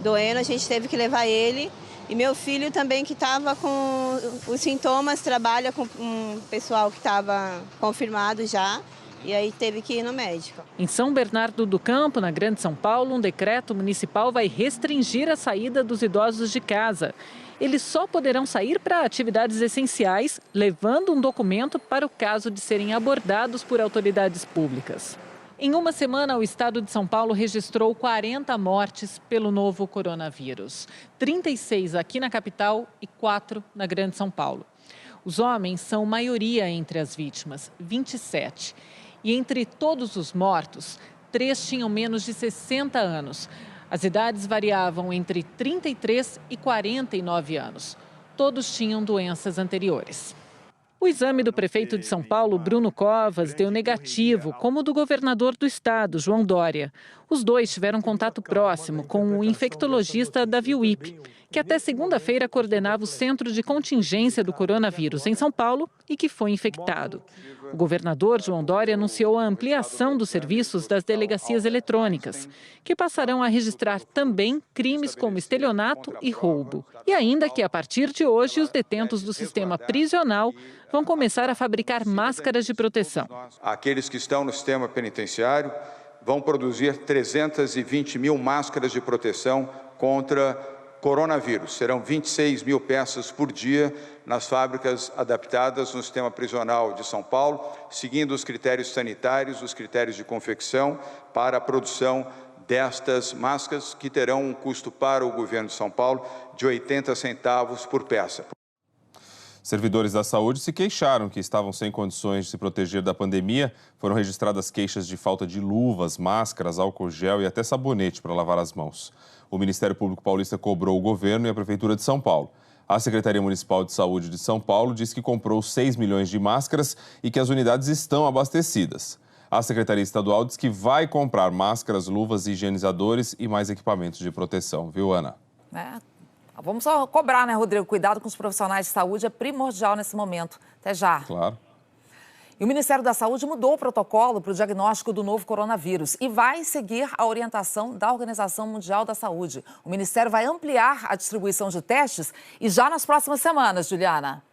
doendo, a gente teve que levar ele. E meu filho também, que estava com os sintomas, trabalha com um pessoal que estava confirmado já. E aí teve que ir no médico. Em São Bernardo do Campo, na Grande São Paulo, um decreto municipal vai restringir a saída dos idosos de casa. Eles só poderão sair para atividades essenciais, levando um documento para o caso de serem abordados por autoridades públicas. Em uma semana, o estado de São Paulo registrou 40 mortes pelo novo coronavírus. 36 aqui na capital e 4 na Grande São Paulo. Os homens são maioria entre as vítimas, 27. E entre todos os mortos, 3 tinham menos de 60 anos. As idades variavam entre 33 e 49 anos. Todos tinham doenças anteriores. O exame do prefeito de São Paulo, Bruno Covas, deu negativo, como o do governador do estado, João Dória. Os dois tiveram contato próximo com o infectologista Davi Wipp, que até segunda-feira coordenava o Centro de Contingência do Coronavírus em São Paulo e que foi infectado. O governador João Dória anunciou a ampliação dos serviços das delegacias eletrônicas, que passarão a registrar também crimes como estelionato e roubo. E ainda que, a partir de hoje, os detentos do sistema prisional vão começar a fabricar máscaras de proteção. Aqueles que estão no sistema penitenciário vão produzir 320 mil máscaras de proteção contra coronavírus. Serão 26 mil peças por dia nas fábricas adaptadas no sistema prisional de São Paulo, seguindo os critérios sanitários, os critérios de confecção para a produção destas máscaras, que terão um custo para o governo de São Paulo de 80 centavos por peça. Servidores da saúde se queixaram que estavam sem condições de se proteger da pandemia. Foram registradas queixas de falta de luvas, máscaras, álcool gel e até sabonete para lavar as mãos. O Ministério Público Paulista cobrou o governo e a Prefeitura de São Paulo. A Secretaria Municipal de Saúde de São Paulo disse que comprou 6 milhões de máscaras e que as unidades estão abastecidas. A Secretaria Estadual diz que vai comprar máscaras, luvas, higienizadores e mais equipamentos de proteção. Viu, Ana? Vamos só cobrar, né, Rodrigo? Cuidado com os profissionais de saúde é primordial nesse momento. Até já. Claro. E o Ministério da Saúde mudou o protocolo para o diagnóstico do novo coronavírus e vai seguir a orientação da Organização Mundial da Saúde. O Ministério vai ampliar a distribuição de testes e já nas próximas semanas, Juliana.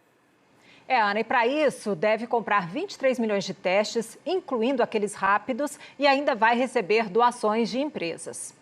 Ana, e para isso deve comprar 23 milhões de testes, incluindo aqueles rápidos, e ainda vai receber doações de empresas.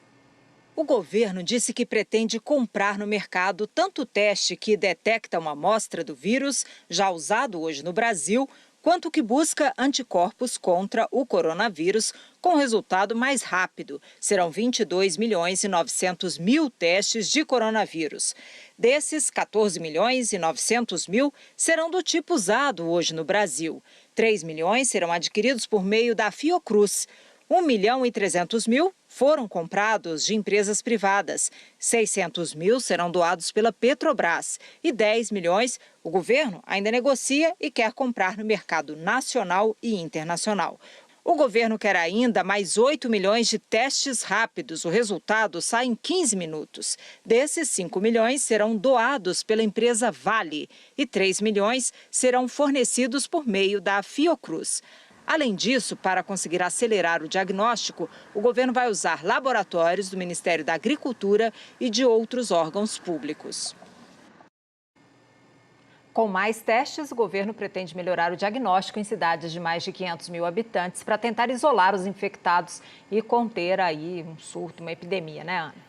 O governo disse que pretende comprar no mercado tanto o teste que detecta uma amostra do vírus, já usado hoje no Brasil, quanto o que busca anticorpos contra o coronavírus, com resultado mais rápido. Serão 22 milhões e 900 mil testes de coronavírus. Desses, 14 milhões e 900 mil serão do tipo usado hoje no Brasil. 3 milhões serão adquiridos por meio da Fiocruz. 1 milhão e 300 mil foram comprados de empresas privadas. 600 mil serão doados pela Petrobras. E 10 milhões o governo ainda negocia e quer comprar no mercado nacional e internacional. O governo quer ainda mais 8 milhões de testes rápidos. O resultado sai em 15 minutos. Desses, 5 milhões serão doados pela empresa Vale e 3 milhões serão fornecidos por meio da Fiocruz. Além disso, para conseguir acelerar o diagnóstico, o governo vai usar laboratórios do Ministério da Agricultura e de outros órgãos públicos. Com mais testes, o governo pretende melhorar o diagnóstico em cidades de mais de 500 mil habitantes para tentar isolar os infectados e conter aí um surto, uma epidemia, né, Ana?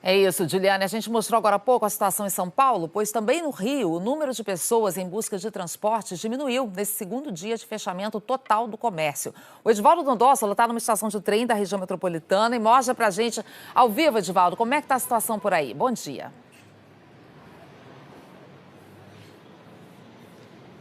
É isso, Juliana. A gente mostrou agora há pouco a situação em São Paulo, pois também no Rio o número de pessoas em busca de transportes diminuiu nesse segundo dia de fechamento total do comércio. O Edivaldo Dondosola está numa estação de trem da região metropolitana e mostra pra gente ao vivo, Edivaldo, como é que está a situação por aí. Bom dia.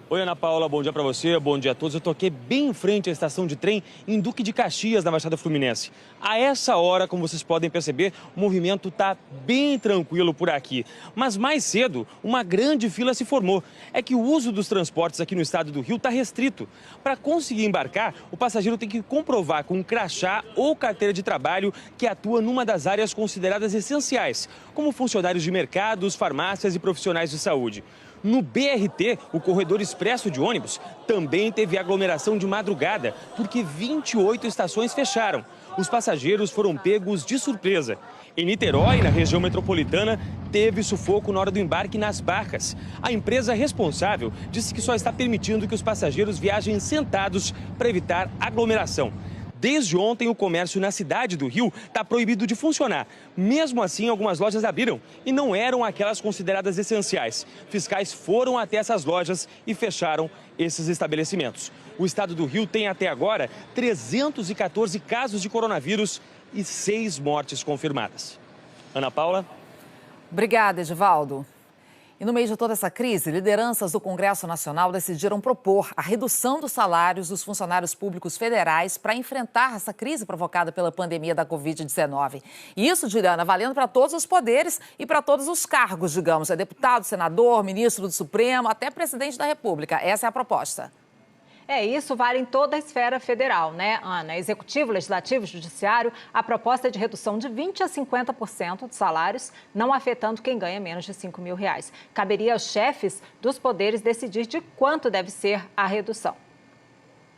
Oi, Ana Paula, bom dia para você, bom dia a todos. Eu estou aqui bem em frente à estação de trem em Duque de Caxias, na Baixada Fluminense. A essa hora, como vocês podem perceber, o movimento está bem tranquilo por aqui. Mas mais cedo, uma grande fila se formou. É que o uso dos transportes aqui no estado do Rio está restrito. Para conseguir embarcar, o passageiro tem que comprovar com um crachá ou carteira de trabalho que atua numa das áreas consideradas essenciais, como funcionários de mercados, farmácias e profissionais de saúde. No BRT, o corredor expresso de ônibus, também teve aglomeração de madrugada, porque 28 estações fecharam. Os passageiros foram pegos de surpresa. Em Niterói, na região metropolitana, teve sufoco na hora do embarque nas barcas. A empresa responsável disse que só está permitindo que os passageiros viajem sentados para evitar aglomeração. Desde ontem, o comércio na cidade do Rio está proibido de funcionar. Mesmo assim, algumas lojas abriram e não eram aquelas consideradas essenciais. Fiscais foram até essas lojas e fecharam esses estabelecimentos. O estado do Rio tem até agora 314 casos de coronavírus e 6 mortes confirmadas. Ana Paula? Obrigada, Edivaldo. E no meio de toda essa crise, lideranças do Congresso Nacional decidiram propor a redução dos salários dos funcionários públicos federais para enfrentar essa crise provocada pela pandemia da Covid-19. E isso, Juliana, valendo para todos os poderes e para todos os cargos, digamos, deputado, senador, ministro do Supremo, até presidente da República. Essa é a proposta. Isso vale em toda a esfera federal, né, Ana? Executivo, Legislativo, Judiciário, a proposta é de redução de 20% a 50% de salários, não afetando quem ganha menos de R$5 mil. Caberia aos chefes dos poderes decidir de quanto deve ser a redução.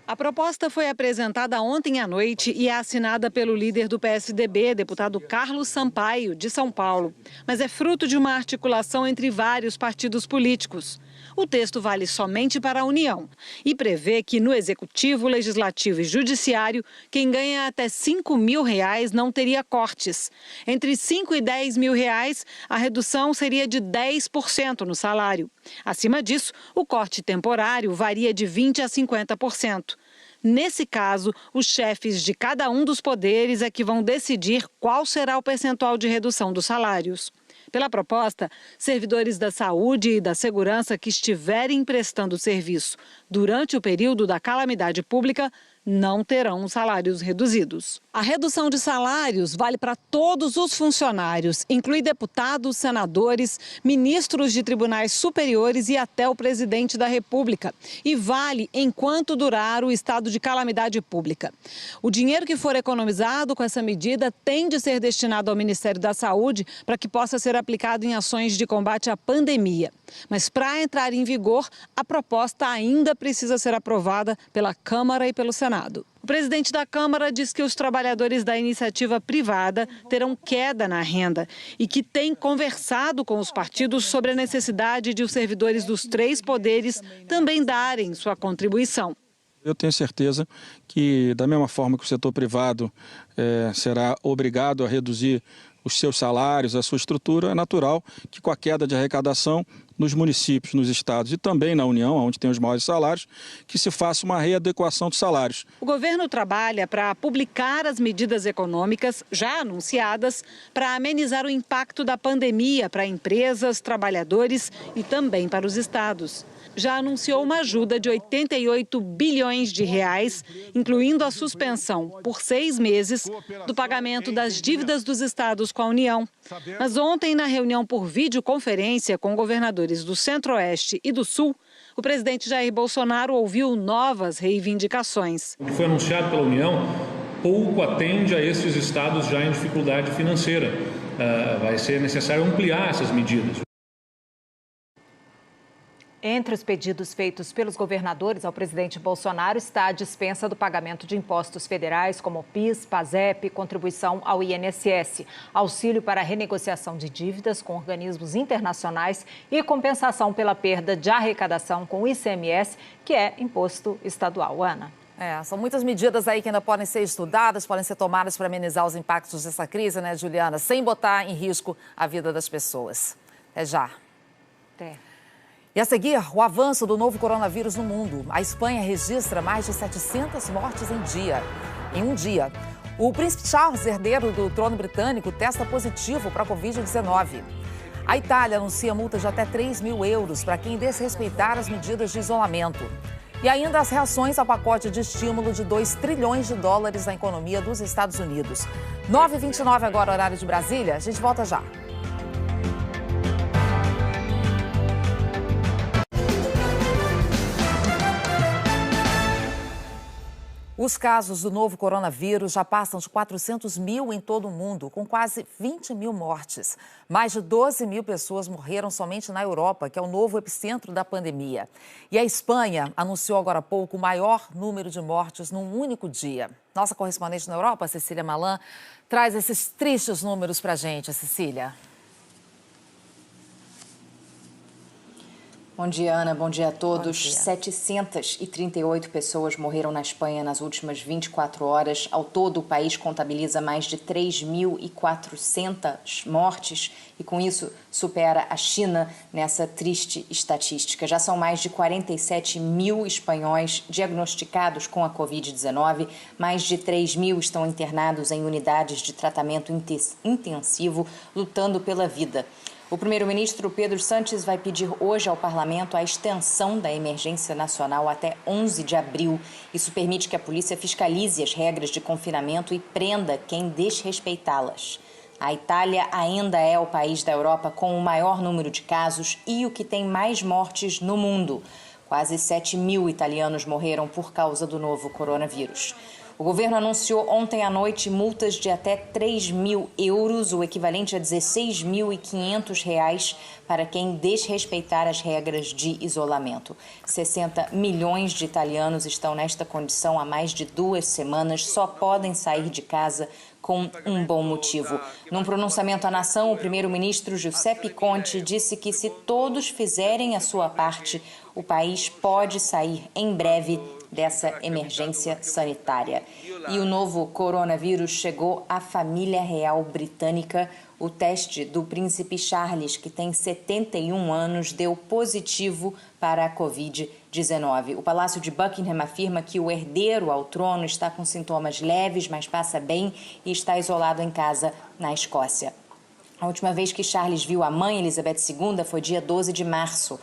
A proposta foi apresentada ontem à noite e é assinada pelo líder do PSDB, deputado Carlos Sampaio, de São Paulo. Mas é fruto de uma articulação entre vários partidos políticos. O texto vale somente para a União e prevê que no Executivo, Legislativo e Judiciário, quem ganha até R$ 5.000 não teria cortes. Entre R$ 5 e R$ 10.000, a redução seria de 10% no salário. Acima disso, o corte temporário varia de 20% a 50%. Nesse caso, os chefes de cada um dos poderes é que vão decidir qual será o percentual de redução dos salários. Pela proposta, servidores da saúde e da segurança que estiverem prestando serviço durante o período da calamidade pública não terão salários reduzidos. A redução de salários vale para todos os funcionários, inclui deputados, senadores, ministros de tribunais superiores e até o presidente da República. E vale enquanto durar o estado de calamidade pública. O dinheiro que for economizado com essa medida tem de ser destinado ao Ministério da Saúde para que possa ser aplicado em ações de combate à pandemia. Mas para entrar em vigor, a proposta ainda precisa ser aprovada pela Câmara e pelo Senado. O presidente da Câmara diz que os trabalhadores da iniciativa privada terão queda na renda e que tem conversado com os partidos sobre a necessidade de os servidores dos 3 poderes também darem sua contribuição. Eu tenho certeza que, da mesma forma que o setor privado será obrigado a reduzir os seus salários, a sua estrutura, é natural que com a queda de arrecadação nos municípios, nos estados e também na União, onde tem os maiores salários, que se faça uma readequação dos salários. O governo trabalha para publicar as medidas econômicas já anunciadas para amenizar o impacto da pandemia para empresas, trabalhadores e também para os estados. Já anunciou uma ajuda de 88 bilhões de reais, incluindo a suspensão por 6 meses do pagamento das dívidas dos estados com a União. Mas ontem, na reunião por videoconferência com governadores do Centro-Oeste e do Sul, o presidente Jair Bolsonaro ouviu novas reivindicações. O que foi anunciado pela União pouco atende a esses estados já em dificuldade financeira. Vai ser necessário ampliar essas medidas. Entre os pedidos feitos pelos governadores ao presidente Bolsonaro está a dispensa do pagamento de impostos federais como PIS, PASEP, contribuição ao INSS, auxílio para renegociação de dívidas com organismos internacionais e compensação pela perda de arrecadação com o ICMS, que é imposto estadual. Ana. São muitas medidas aí que ainda podem ser estudadas, podem ser tomadas para amenizar os impactos dessa crise, né, Juliana? Sem botar em risco a vida das pessoas. Até já. Até. E a seguir, o avanço do novo coronavírus no mundo. A Espanha registra mais de 700 mortes em um dia. O príncipe Charles, herdeiro do trono britânico, testa positivo para a Covid-19. A Itália anuncia multa de até 3 mil euros para quem desrespeitar as medidas de isolamento. E ainda as reações ao pacote de estímulo de 2 trilhões de dólares na economia dos Estados Unidos. 9h29 agora, horário de Brasília. A gente volta já. Os casos do novo coronavírus já passam de 400 mil em todo o mundo, com quase 20 mil mortes. Mais de 12 mil pessoas morreram somente na Europa, que é o novo epicentro da pandemia. E a Espanha anunciou agora há pouco o maior número de mortes num único dia. Nossa correspondente na Europa, Cecília Malan, traz esses tristes números para a gente. Cecília. Bom dia, Ana. Bom dia a todos. Bom dia. 738 pessoas morreram na Espanha nas últimas 24 horas. Ao todo, o país contabiliza mais de 3.400 mortes e, com isso, supera a China nessa triste estatística. Já são mais de 47 mil espanhóis diagnosticados com a Covid-19. Mais de 3 mil estão internados em unidades de tratamento intensivo, lutando pela vida. O primeiro-ministro Pedro Sánchez vai pedir hoje ao parlamento a extensão da emergência nacional até 11 de abril. Isso permite que a polícia fiscalize as regras de confinamento e prenda quem desrespeitá-las. A Itália ainda é o país da Europa com o maior número de casos e o que tem mais mortes no mundo. Quase 7 mil italianos morreram por causa do novo coronavírus. O governo anunciou ontem à noite multas de até 3 mil euros, o equivalente a R$16.500, para quem desrespeitar as regras de isolamento. 60 milhões de italianos estão nesta condição há mais de 2 semanas, só podem sair de casa com um bom motivo. Num pronunciamento à nação, o primeiro-ministro Giuseppe Conte disse que se todos fizerem a sua parte, o país pode sair em breve dessa emergência sanitária. E o novo coronavírus chegou à família real britânica. O teste do príncipe Charles, que tem 71 anos, deu positivo para a Covid-19. O Palácio de Buckingham afirma que o herdeiro ao trono está com sintomas leves, mas passa bem e está isolado em casa na Escócia. A última vez que Charles viu a mãe, Elizabeth II, foi dia 12 de março.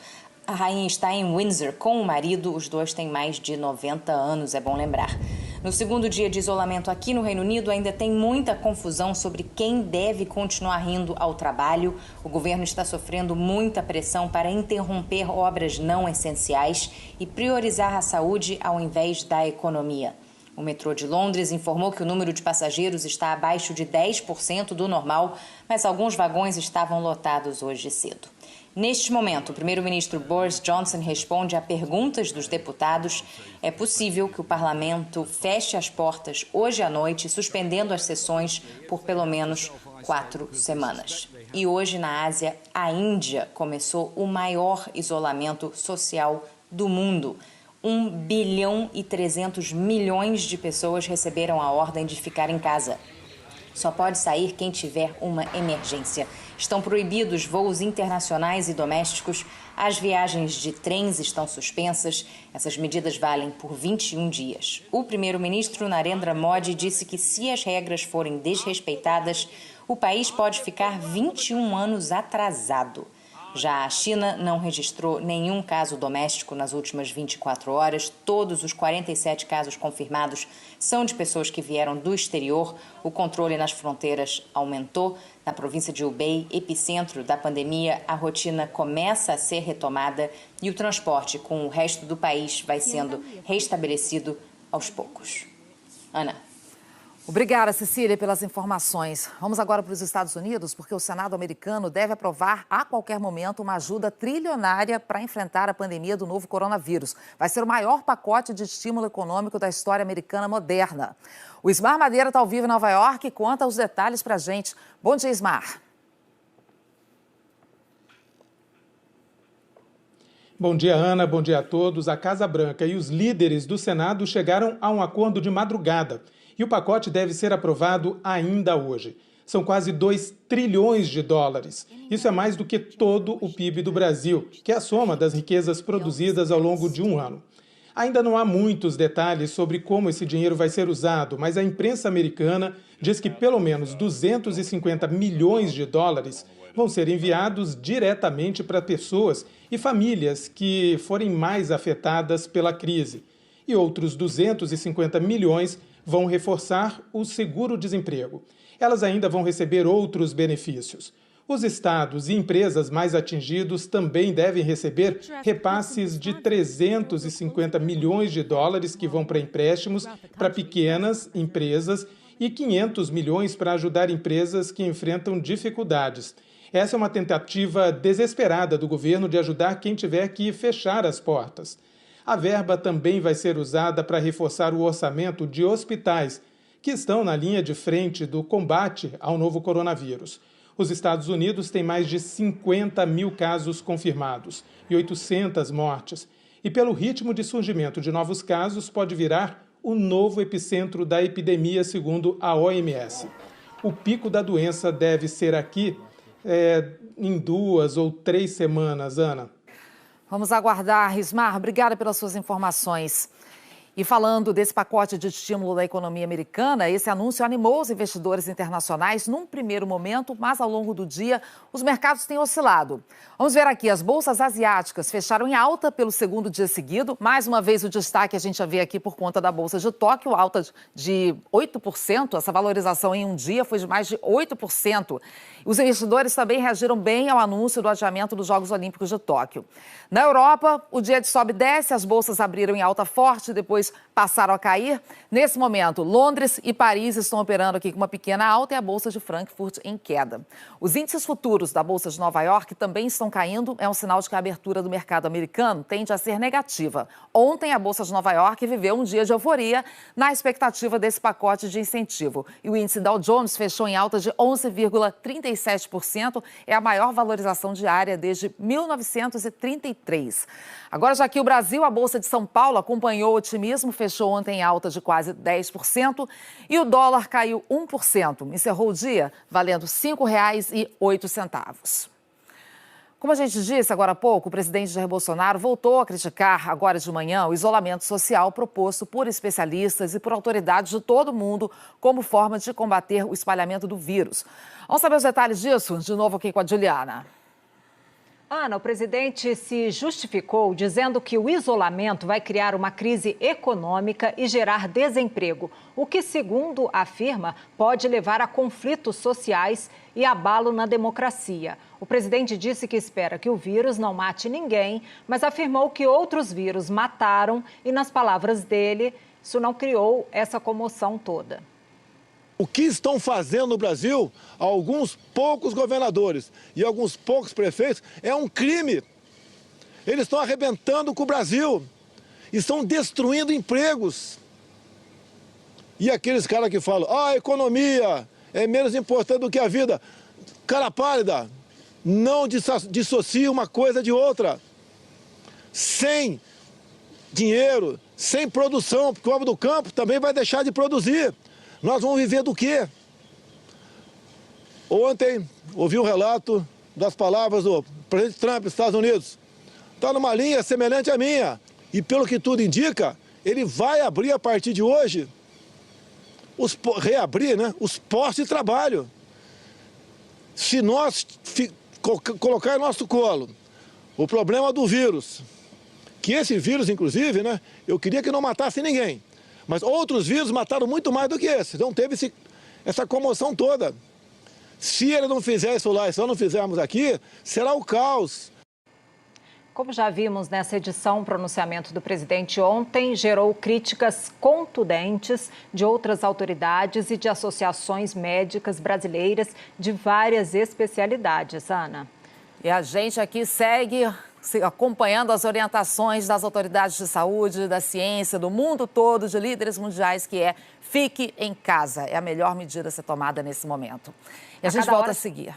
A rainha está em Windsor com o marido, os dois têm mais de 90 anos, é bom lembrar. No segundo dia de isolamento aqui no Reino Unido, ainda tem muita confusão sobre quem deve continuar indo ao trabalho. O governo está sofrendo muita pressão para interromper obras não essenciais e priorizar a saúde ao invés da economia. O metrô de Londres informou que o número de passageiros está abaixo de 10% do normal, mas alguns vagões estavam lotados hoje cedo. Neste momento, o primeiro-ministro Boris Johnson responde a perguntas dos deputados. É possível que o parlamento feche as portas hoje à noite, suspendendo as sessões por pelo menos 4 semanas. E hoje, na Ásia, a Índia começou o maior isolamento social do mundo. 1 bilhão e 300 milhões de pessoas receberam a ordem de ficar em casa. Só pode sair quem tiver uma emergência. Estão proibidos voos internacionais e domésticos. As viagens de trens estão suspensas. Essas medidas valem por 21 dias. O primeiro-ministro Narendra Modi disse que se as regras forem desrespeitadas, o país pode ficar 21 anos atrasado. Já a China não registrou nenhum caso doméstico nas últimas 24 horas. Todos os 47 casos confirmados são de pessoas que vieram do exterior. O controle nas fronteiras aumentou. Na província de Hubei, epicentro da pandemia, a rotina começa a ser retomada e o transporte com o resto do país vai sendo restabelecido aos poucos. Ana. Obrigada, Cecília, pelas informações. Vamos agora para os Estados Unidos, porque o Senado americano deve aprovar a qualquer momento uma ajuda trilionária para enfrentar a pandemia do novo coronavírus. Vai ser o maior pacote de estímulo econômico da história americana moderna. O Ismar Madeira está ao vivo em Nova York e conta os detalhes para a gente. Bom dia, Ismar. Bom dia, Ana. Bom dia a todos. A Casa Branca e os líderes do Senado chegaram a um acordo de madrugada. E o pacote deve ser aprovado ainda hoje. São quase 2 trilhões de dólares. Isso é mais do que todo o PIB do Brasil, que é a soma das riquezas produzidas ao longo de um ano. Ainda não há muitos detalhes sobre como esse dinheiro vai ser usado, mas a imprensa americana diz que pelo menos 250 milhões de dólares vão ser enviados diretamente para pessoas e famílias que forem mais afetadas pela crise. E outros 250 milhões vão reforçar o seguro-desemprego. Elas ainda vão receber outros benefícios. Os estados e empresas mais atingidos também devem receber repasses de 350 milhões de dólares que vão para empréstimos para pequenas empresas e 500 milhões para ajudar empresas que enfrentam dificuldades. Essa é uma tentativa desesperada do governo de ajudar quem tiver que fechar as portas. A verba também vai ser usada para reforçar o orçamento de hospitais, que estão na linha de frente do combate ao novo coronavírus. Os Estados Unidos têm mais de 50 mil casos confirmados e 800 mortes. E pelo ritmo de surgimento de novos casos, pode virar o novo epicentro da epidemia, segundo a OMS. O pico da doença deve ser aqui em 2 ou 3 semanas, Ana. Vamos aguardar, Ismar. Obrigada pelas suas informações. E falando desse pacote de estímulo da economia americana, esse anúncio animou os investidores internacionais num primeiro momento, mas ao longo do dia os mercados têm oscilado. Vamos ver aqui, as bolsas asiáticas fecharam em alta pelo segundo dia seguido. Mais uma vez o destaque a gente já vê aqui por conta da Bolsa de Tóquio, alta de 8%. Essa valorização em um dia foi de mais de 8%. Os investidores também reagiram bem ao anúncio do adiamento dos Jogos Olímpicos de Tóquio. Na Europa, o dia de sobe e desce, as bolsas abriram em alta forte depois depois passaram a cair. Nesse momento, Londres e Paris estão operando aqui com uma pequena alta e a Bolsa de Frankfurt em queda. Os índices futuros da Bolsa de Nova York também estão caindo. É um sinal de que a abertura do mercado americano tende a ser negativa. Ontem, a Bolsa de Nova York viveu um dia de euforia na expectativa desse pacote de incentivo. E o índice Dow Jones fechou em alta de 11,37%. É a maior valorização diária desde 1933. Agora, já aqui o Brasil, a Bolsa de São Paulo acompanhou o otimismo, fechou ontem em alta de quase 10% e o dólar caiu 1%. Encerrou o dia valendo R$ 5,08. Como a gente disse agora há pouco, o presidente Jair Bolsonaro voltou a criticar agora de manhã o isolamento social proposto por especialistas e por autoridades de todo o mundo como forma de combater o espalhamento do vírus. Vamos saber os detalhes disso? De novo aqui com a Juliana. Ana, o presidente se justificou dizendo que o isolamento vai criar uma crise econômica e gerar desemprego, o que, segundo afirma, pode levar a conflitos sociais e abalo na democracia. O presidente disse que espera que o vírus não mate ninguém, mas afirmou que outros vírus mataram e, nas palavras dele, isso não criou essa comoção toda. O que estão fazendo no Brasil, alguns poucos governadores e alguns poucos prefeitos, é um crime. Eles estão arrebentando com o Brasil, estão destruindo empregos. E aqueles caras que falam, a economia é menos importante do que a vida. Cara pálida, não dissocia uma coisa de outra. Sem dinheiro, sem produção, porque o homem do campo também vai deixar de produzir. Nós vamos viver do quê? Ontem, ouvi um relato das palavras do presidente Trump dos Estados Unidos. Está numa linha semelhante à minha. E pelo que tudo indica, ele vai abrir a partir de hoje, reabrir, né, os postos de trabalho. Se nós colocar em nosso colo o problema do vírus, que esse vírus, inclusive, né, eu queria que não matasse ninguém. Mas outros vírus mataram muito mais do que esse. Não teve essa comoção toda. Se ele não fizer isso lá e só não fizermos aqui, será o caos. Como já vimos nessa edição, o pronunciamento do presidente ontem gerou críticas contundentes de outras autoridades e de associações médicas brasileiras de várias especialidades. Ana. E a gente aqui segue acompanhando as orientações das autoridades de saúde, da ciência, do mundo todo, de líderes mundiais, que é fique em casa. É a melhor medida a ser tomada nesse momento. E a gente volta a seguir.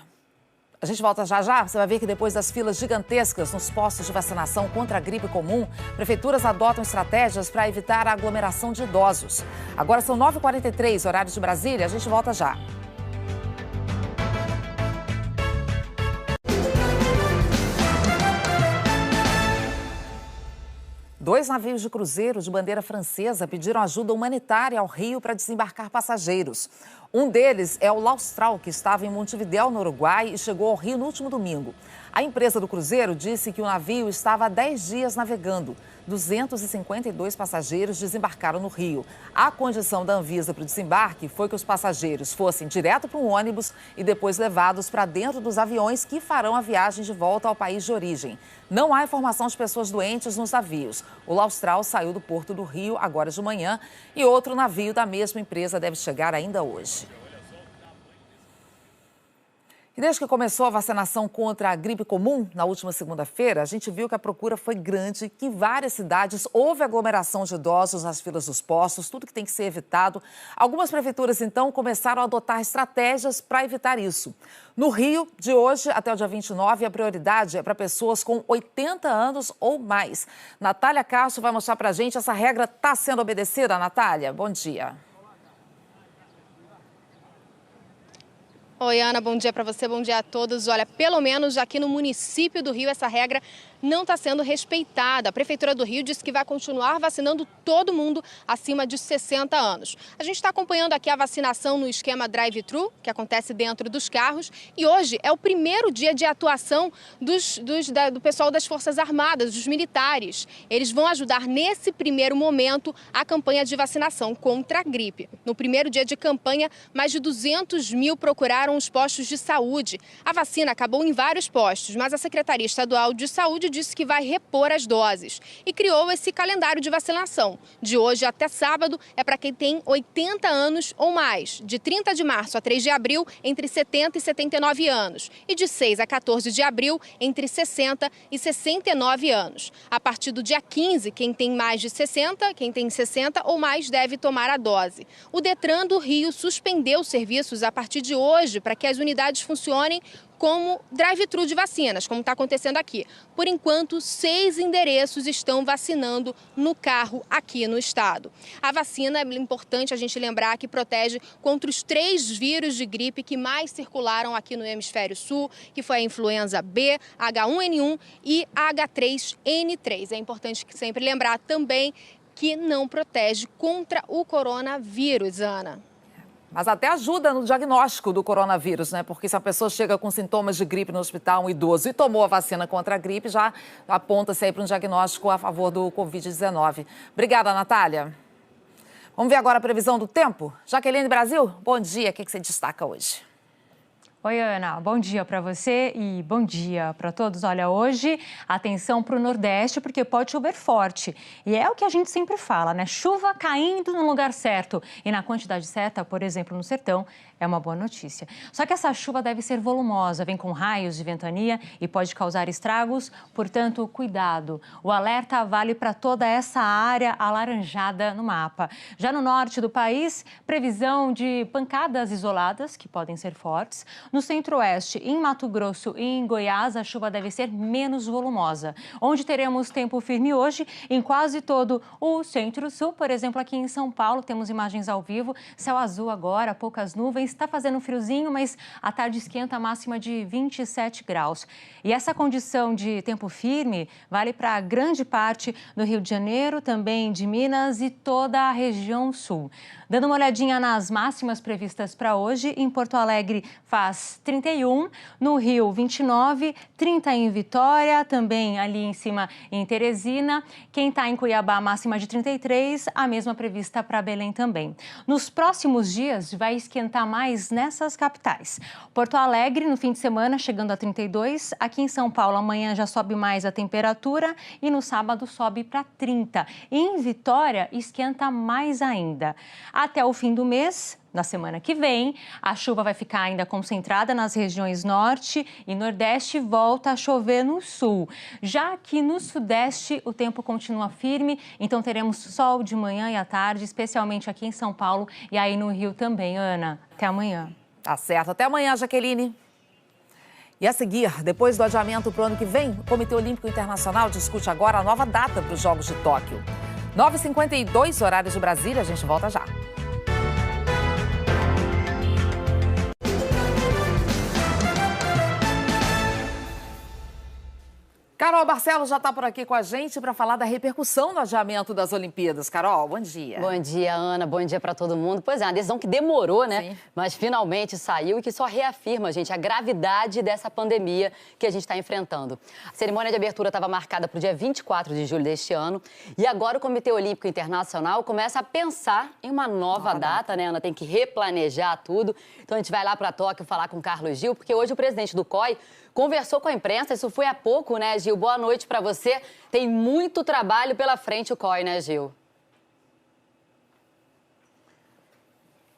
A gente volta já já. Você vai ver que depois das filas gigantescas nos postos de vacinação contra a gripe comum, prefeituras adotam estratégias para evitar a aglomeração de idosos. Agora são 9h43, horário de Brasília. A gente volta já. Dois navios de cruzeiro de bandeira francesa pediram ajuda humanitária ao Rio para desembarcar passageiros. Um deles é o Laustral, que estava em Montevidéu, no Uruguai, e chegou ao Rio no último domingo. A empresa do cruzeiro disse que o navio estava há 10 dias navegando. 252 passageiros desembarcaram no Rio. A condição da Anvisa para o desembarque foi que os passageiros fossem direto para um ônibus e depois levados para dentro dos aviões que farão a viagem de volta ao país de origem. Não há informação de pessoas doentes nos navios. O Laustral saiu do Porto do Rio agora de manhã e outro navio da mesma empresa deve chegar ainda hoje. E desde que começou a vacinação contra a gripe comum, na última segunda-feira, a gente viu que a procura foi grande, que em várias cidades houve aglomeração de idosos nas filas dos postos, tudo que tem que ser evitado. Algumas prefeituras, então, começaram a adotar estratégias para evitar isso. No Rio, de hoje até o dia 29, a prioridade é para pessoas com 80 anos ou mais. Natália Castro vai mostrar para a gente, essa regra está sendo obedecida, Natália? Bom dia. Oi, Ana, bom dia para você, bom dia a todos. Olha, pelo menos aqui no município do Rio, essa regra não está sendo respeitada. A Prefeitura do Rio disse que vai continuar vacinando todo mundo acima de 60 anos. A gente está acompanhando aqui a vacinação no esquema drive-thru, que acontece dentro dos carros. E hoje é o primeiro dia de atuação do pessoal das Forças Armadas, dos militares. Eles vão ajudar nesse primeiro momento a campanha de vacinação contra a gripe. No primeiro dia de campanha, mais de 200 mil procuraram esgotaram os postos de saúde. A vacina acabou em vários postos, mas a Secretaria Estadual de Saúde disse que vai repor as doses e criou esse calendário de vacinação. De hoje até sábado é para quem tem 80 anos ou mais, de 30 de março a 3 de abril, entre 70 e 79 anos, e de 6 a 14 de abril, entre 60 e 69 anos. A partir do dia 15, quem tem mais de 60, quem tem 60 ou mais deve tomar a dose. O Detran do Rio suspendeu os serviços a partir de hoje para que as unidades funcionem como drive-thru de vacinas, como está acontecendo aqui. Por enquanto, 6 endereços estão vacinando no carro aqui no estado. A vacina, é importante a gente lembrar, que protege contra os 3 vírus de gripe que mais circularam aqui no hemisfério sul, que foi a influenza B, H1N1 e H3N3. É importante sempre lembrar também que não protege contra o coronavírus, Ana. Mas até ajuda no diagnóstico do coronavírus, né? Porque se a pessoa chega com sintomas de gripe no hospital, um idoso, e tomou a vacina contra a gripe, já aponta-se aí para um diagnóstico a favor do Covid-19. Obrigada, Natália. Vamos ver agora a previsão do tempo? Jaqueline Brasil, bom dia. O que você destaca hoje? Oi, Ana. Bom dia para você e bom dia para todos. Olha, hoje, atenção para o Nordeste, porque pode chover forte. E é o que a gente sempre fala, né? Chuva caindo no lugar certo e na quantidade certa, por exemplo, no sertão, é uma boa notícia. Só que essa chuva deve ser volumosa, vem com raios de ventania e pode causar estragos, portanto, cuidado. O alerta vale para toda essa área alaranjada no mapa. Já no norte do país, previsão de pancadas isoladas, que podem ser fortes. No centro-oeste, em Mato Grosso e em Goiás, a chuva deve ser menos volumosa. Onde teremos tempo firme hoje, em quase todo o centro-sul, por exemplo, aqui em São Paulo, temos imagens ao vivo, céu azul agora, poucas nuvens, está fazendo um friozinho, mas a tarde esquenta, a máxima de 27 graus. E essa condição de tempo firme vale para grande parte do Rio de Janeiro, também de Minas e toda a região sul. Dando uma olhadinha nas máximas previstas para hoje, em Porto Alegre faz 31, no Rio 29, 30 em Vitória, também ali em cima em Teresina. Quem está em Cuiabá, máxima de 33, a mesma prevista para Belém também. Nos próximos dias vai esquentar mais nessas capitais. Porto Alegre no fim de semana chegando a 32, aqui em São Paulo amanhã já sobe mais a temperatura e no sábado sobe para 30. E em Vitória esquenta mais ainda. Até o fim do mês, na semana que vem, a chuva vai ficar ainda concentrada nas regiões norte e nordeste e volta a chover no sul. Já aqui no sudeste, o tempo continua firme, então teremos sol de manhã e à tarde, especialmente aqui em São Paulo e aí no Rio também, Ana. Até amanhã. Tá certo. Até amanhã, Jaqueline. E a seguir, depois do adiamento para o ano que vem, o Comitê Olímpico Internacional discute agora a nova data para os Jogos de Tóquio. 9h52, horários de Brasília, a gente volta já. Carol Barcelos já está por aqui com a gente para falar da repercussão do adiamento das Olimpíadas. Carol, bom dia. Bom dia, Ana. Bom dia para todo mundo. Pois é, uma decisão que demorou, né? Sim. Mas finalmente saiu e que só reafirma, gente, a gravidade dessa pandemia que a gente está enfrentando. A cerimônia de abertura estava marcada para o dia 24 de julho deste ano e agora o Comitê Olímpico Internacional começa a pensar em uma nova data, né, Ana? Tem que replanejar tudo. Então a gente vai lá para Tóquio falar com o Carlos Gil, porque hoje o presidente do COI conversou com a imprensa, isso foi há pouco, né, Gil? Boa noite para você. Tem muito trabalho pela frente o COI, né, Gil?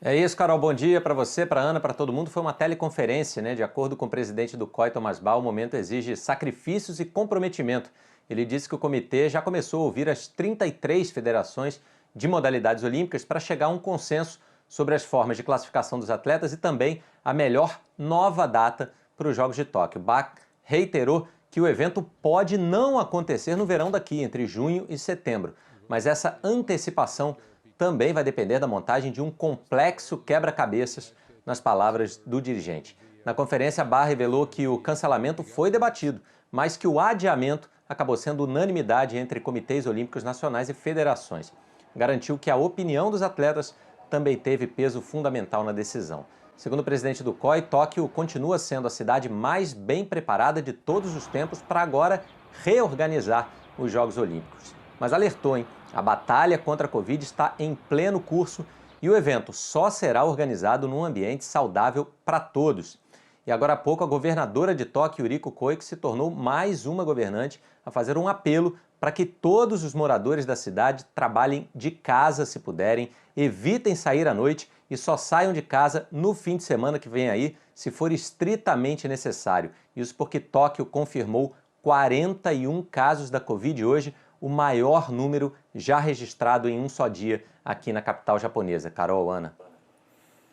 É isso, Carol. Bom dia para você, para a Ana, para todo mundo. Foi uma teleconferência, né? De acordo com o presidente do COI, Tomás Bal, o momento exige sacrifícios e comprometimento. Ele disse que o comitê já começou a ouvir as 33 federações de modalidades olímpicas para chegar a um consenso sobre as formas de classificação dos atletas e também a melhor nova data para os Jogos de Tóquio. Bach reiterou que o evento pode não acontecer no verão daqui, entre junho e setembro. Mas essa antecipação também vai depender da montagem de um complexo quebra-cabeças, nas palavras do dirigente. Na conferência, Bach revelou que o cancelamento foi debatido, mas que o adiamento acabou sendo unanimidade entre comitês olímpicos nacionais e federações. Garantiu que a opinião dos atletas também teve peso fundamental na decisão. Segundo o presidente do COI, Tóquio continua sendo a cidade mais bem preparada de todos os tempos para agora reorganizar os Jogos Olímpicos. Mas alertou, hein? A batalha contra a Covid está em pleno curso E o evento só será organizado num ambiente saudável para todos. E agora há pouco, a governadora de Tóquio, Yuriko Koike, se tornou mais uma governante a fazer um apelo para que todos os moradores da cidade trabalhem de casa se puderem, evitem sair à noite e só saiam de casa no fim de semana que vem aí, se for estritamente necessário. Isso porque Tóquio confirmou 41 casos da Covid hoje, o maior número já registrado em um só dia aqui na capital japonesa. Carol, Ana.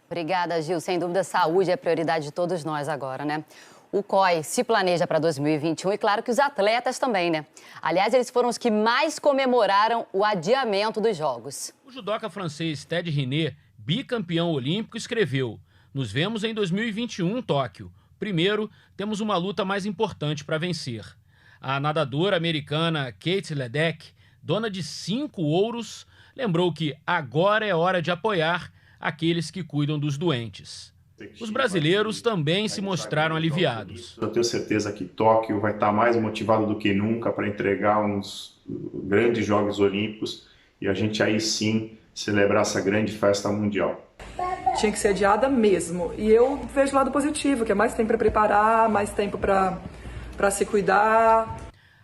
Obrigada, Gil. Sem dúvida, saúde é prioridade de todos nós agora, né? O COI se planeja para 2021 e claro que os atletas também, né? Aliás, eles foram os que mais comemoraram o adiamento dos Jogos. O judoca francês Ted Riner, bicampeão olímpico, escreveu: "Nos vemos em 2021, Tóquio. Primeiro, temos uma luta mais importante para vencer." A nadadora americana Kate Ledeck, dona de 5 ouros, lembrou que agora é hora de apoiar aqueles que cuidam dos doentes. Os brasileiros também se mostraram aliviados. Eu tenho certeza que Tóquio vai estar mais motivado do que nunca para entregar uns grandes Jogos Olímpicos e a gente aí sim celebrar essa grande festa mundial. Tinha que ser adiada mesmo. E eu vejo o lado positivo, que é mais tempo para preparar, mais tempo para se cuidar.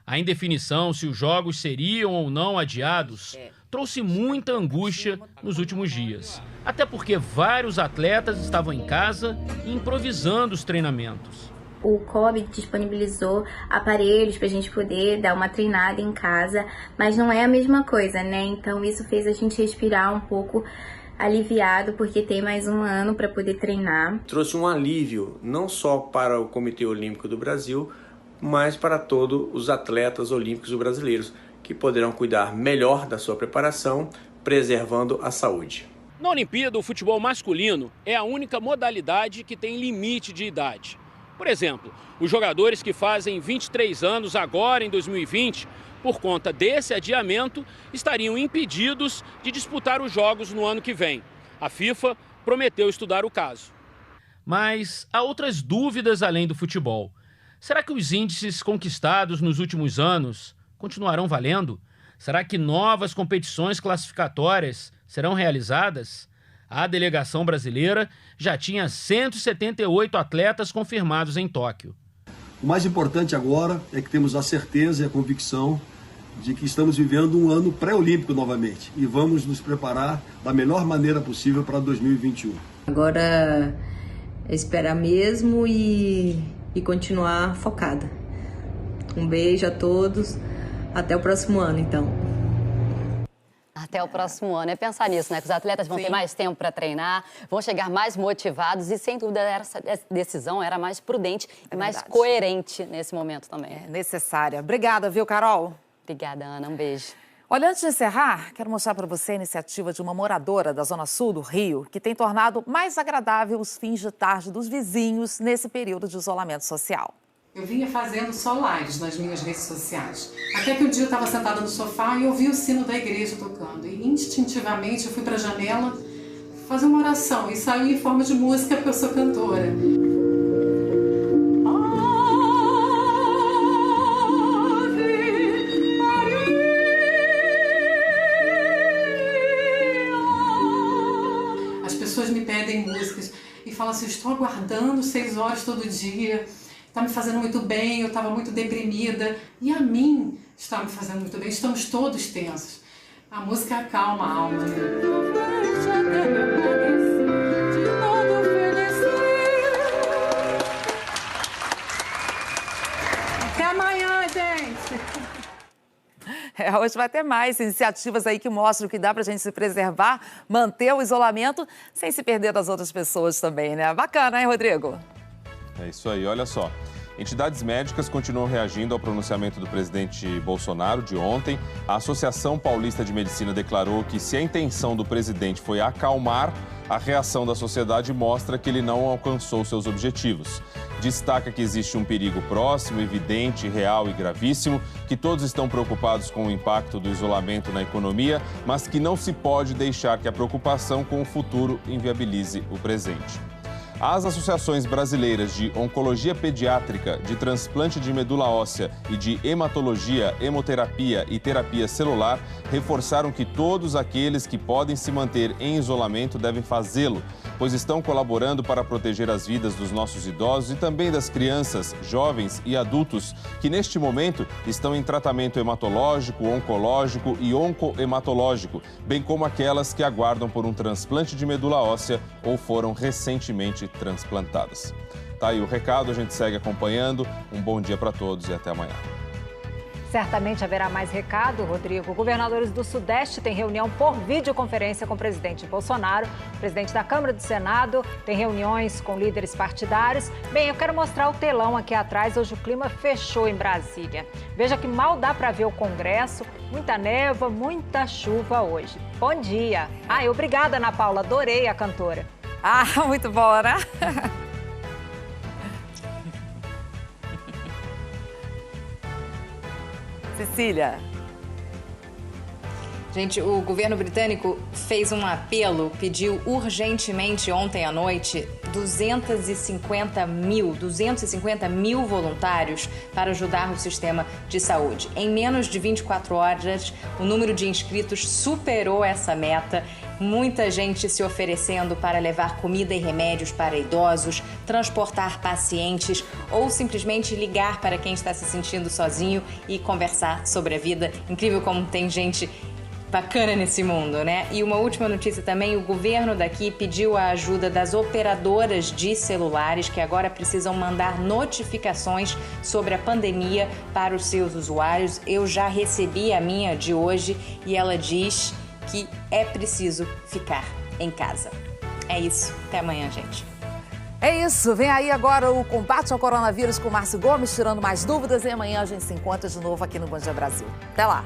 A indefinição se os jogos seriam ou não adiados trouxe muita angústia nos últimos dias. Até porque vários atletas estavam em casa e improvisando os treinamentos. O COB disponibilizou aparelhos para a gente poder dar uma treinada em casa, mas não é a mesma coisa, né? Então isso fez a gente respirar um pouco aliviado, porque tem mais um ano para poder treinar. Trouxe um alívio, não só para o Comitê Olímpico do Brasil, mas para todos os atletas olímpicos brasileiros, que poderão cuidar melhor da sua preparação, preservando a saúde. Na Olimpíada, o futebol masculino é a única modalidade que tem limite de idade. Por exemplo, os jogadores que fazem 23 anos agora em 2020, por conta desse adiamento, estariam impedidos de disputar os Jogos no ano que vem. A FIFA prometeu estudar o caso. Mas há outras dúvidas além do futebol. Será que os índices conquistados nos últimos anos continuarão valendo? Será que novas competições classificatórias serão realizadas? A delegação brasileira já tinha 178 atletas confirmados em Tóquio. O mais importante agora é que temos a certeza e a convicção de que estamos vivendo um ano pré-olímpico novamente e vamos nos preparar da melhor maneira possível para 2021. Agora é esperar mesmo e continuar focada. Um beijo a todos. Até o próximo ano, então. Até o próximo ano. É pensar nisso, né? Que os atletas vão ter mais tempo para treinar, vão chegar mais motivados e, sem dúvida, essa decisão era mais prudente e mais coerente nesse momento também. É necessária. Obrigada, viu, Carol? Obrigada, Ana. Um beijo. Olha, antes de encerrar, quero mostrar para você a iniciativa de uma moradora da Zona Sul do Rio, que tem tornado mais agradável os fins de tarde dos vizinhos nesse período de isolamento social. Eu vinha fazendo só lives nas minhas redes sociais. Até que um dia eu estava sentada no sofá e ouvi o sino da igreja tocando. E instintivamente eu fui para a janela fazer uma oração e saiu em forma de música porque eu sou cantora. As pessoas me pedem músicas e falam assim, estou aguardando 6 horas todo dia. Está me fazendo muito bem, eu estava muito deprimida. E a mim está me fazendo muito bem. Estamos todos tensos. A música acalma a alma. Até amanhã, gente! Hoje vai ter mais iniciativas aí que mostram que dá pra gente se preservar, manter o isolamento, sem se perder das outras pessoas também, né? Bacana, hein, Rodrigo? É isso aí, olha só. Entidades médicas continuam reagindo ao pronunciamento do presidente Bolsonaro de ontem. A Associação Paulista de Medicina declarou que, se a intenção do presidente foi acalmar, a reação da sociedade mostra que ele não alcançou seus objetivos. Destaca que existe um perigo próximo, evidente, real e gravíssimo, que todos estão preocupados com o impacto do isolamento na economia, mas que não se pode deixar que a preocupação com o futuro inviabilize o presente. As associações brasileiras de oncologia pediátrica, de transplante de medula óssea e de hematologia, hemoterapia e terapia celular reforçaram que todos aqueles que podem se manter em isolamento devem fazê-lo, pois estão colaborando para proteger as vidas dos nossos idosos e também das crianças, jovens e adultos que neste momento estão em tratamento hematológico, oncológico e oncohematológico, bem como aquelas que aguardam por um transplante de medula óssea ou foram recentemente transplantadas. Tá aí o recado, a gente segue acompanhando. Um bom dia para todos e até amanhã. Certamente haverá mais recado, Rodrigo. Governadores do Sudeste têm reunião por videoconferência com o presidente Bolsonaro. O presidente da Câmara e do Senado tem reuniões com líderes partidários. Bem, eu quero mostrar o telão aqui atrás. Hoje o clima fechou em Brasília. Veja que mal dá para ver o Congresso. Muita névoa, muita chuva hoje. Bom dia. E obrigada, Ana Paula. Adorei a cantora. Muito boa, né? Cecília. Gente, o governo britânico fez um apelo, pediu urgentemente ontem à noite 250 mil voluntários para ajudar o sistema de saúde. Em menos de 24 horas, o número de inscritos superou essa meta. Muita gente se oferecendo para levar comida e remédios para idosos, transportar pacientes ou simplesmente ligar para quem está se sentindo sozinho e conversar sobre a vida. Incrível como tem gente bacana nesse mundo, né? E uma última notícia também, o governo daqui pediu a ajuda das operadoras de celulares que agora precisam mandar notificações sobre a pandemia para os seus usuários. Eu já recebi a minha de hoje e ela diz que é preciso ficar em casa. É isso. Até amanhã, gente. É isso. Vem aí agora o combate ao coronavírus com o Márcio Gomes, tirando mais dúvidas. E amanhã a gente se encontra de novo aqui no Bom Dia Brasil. Até lá.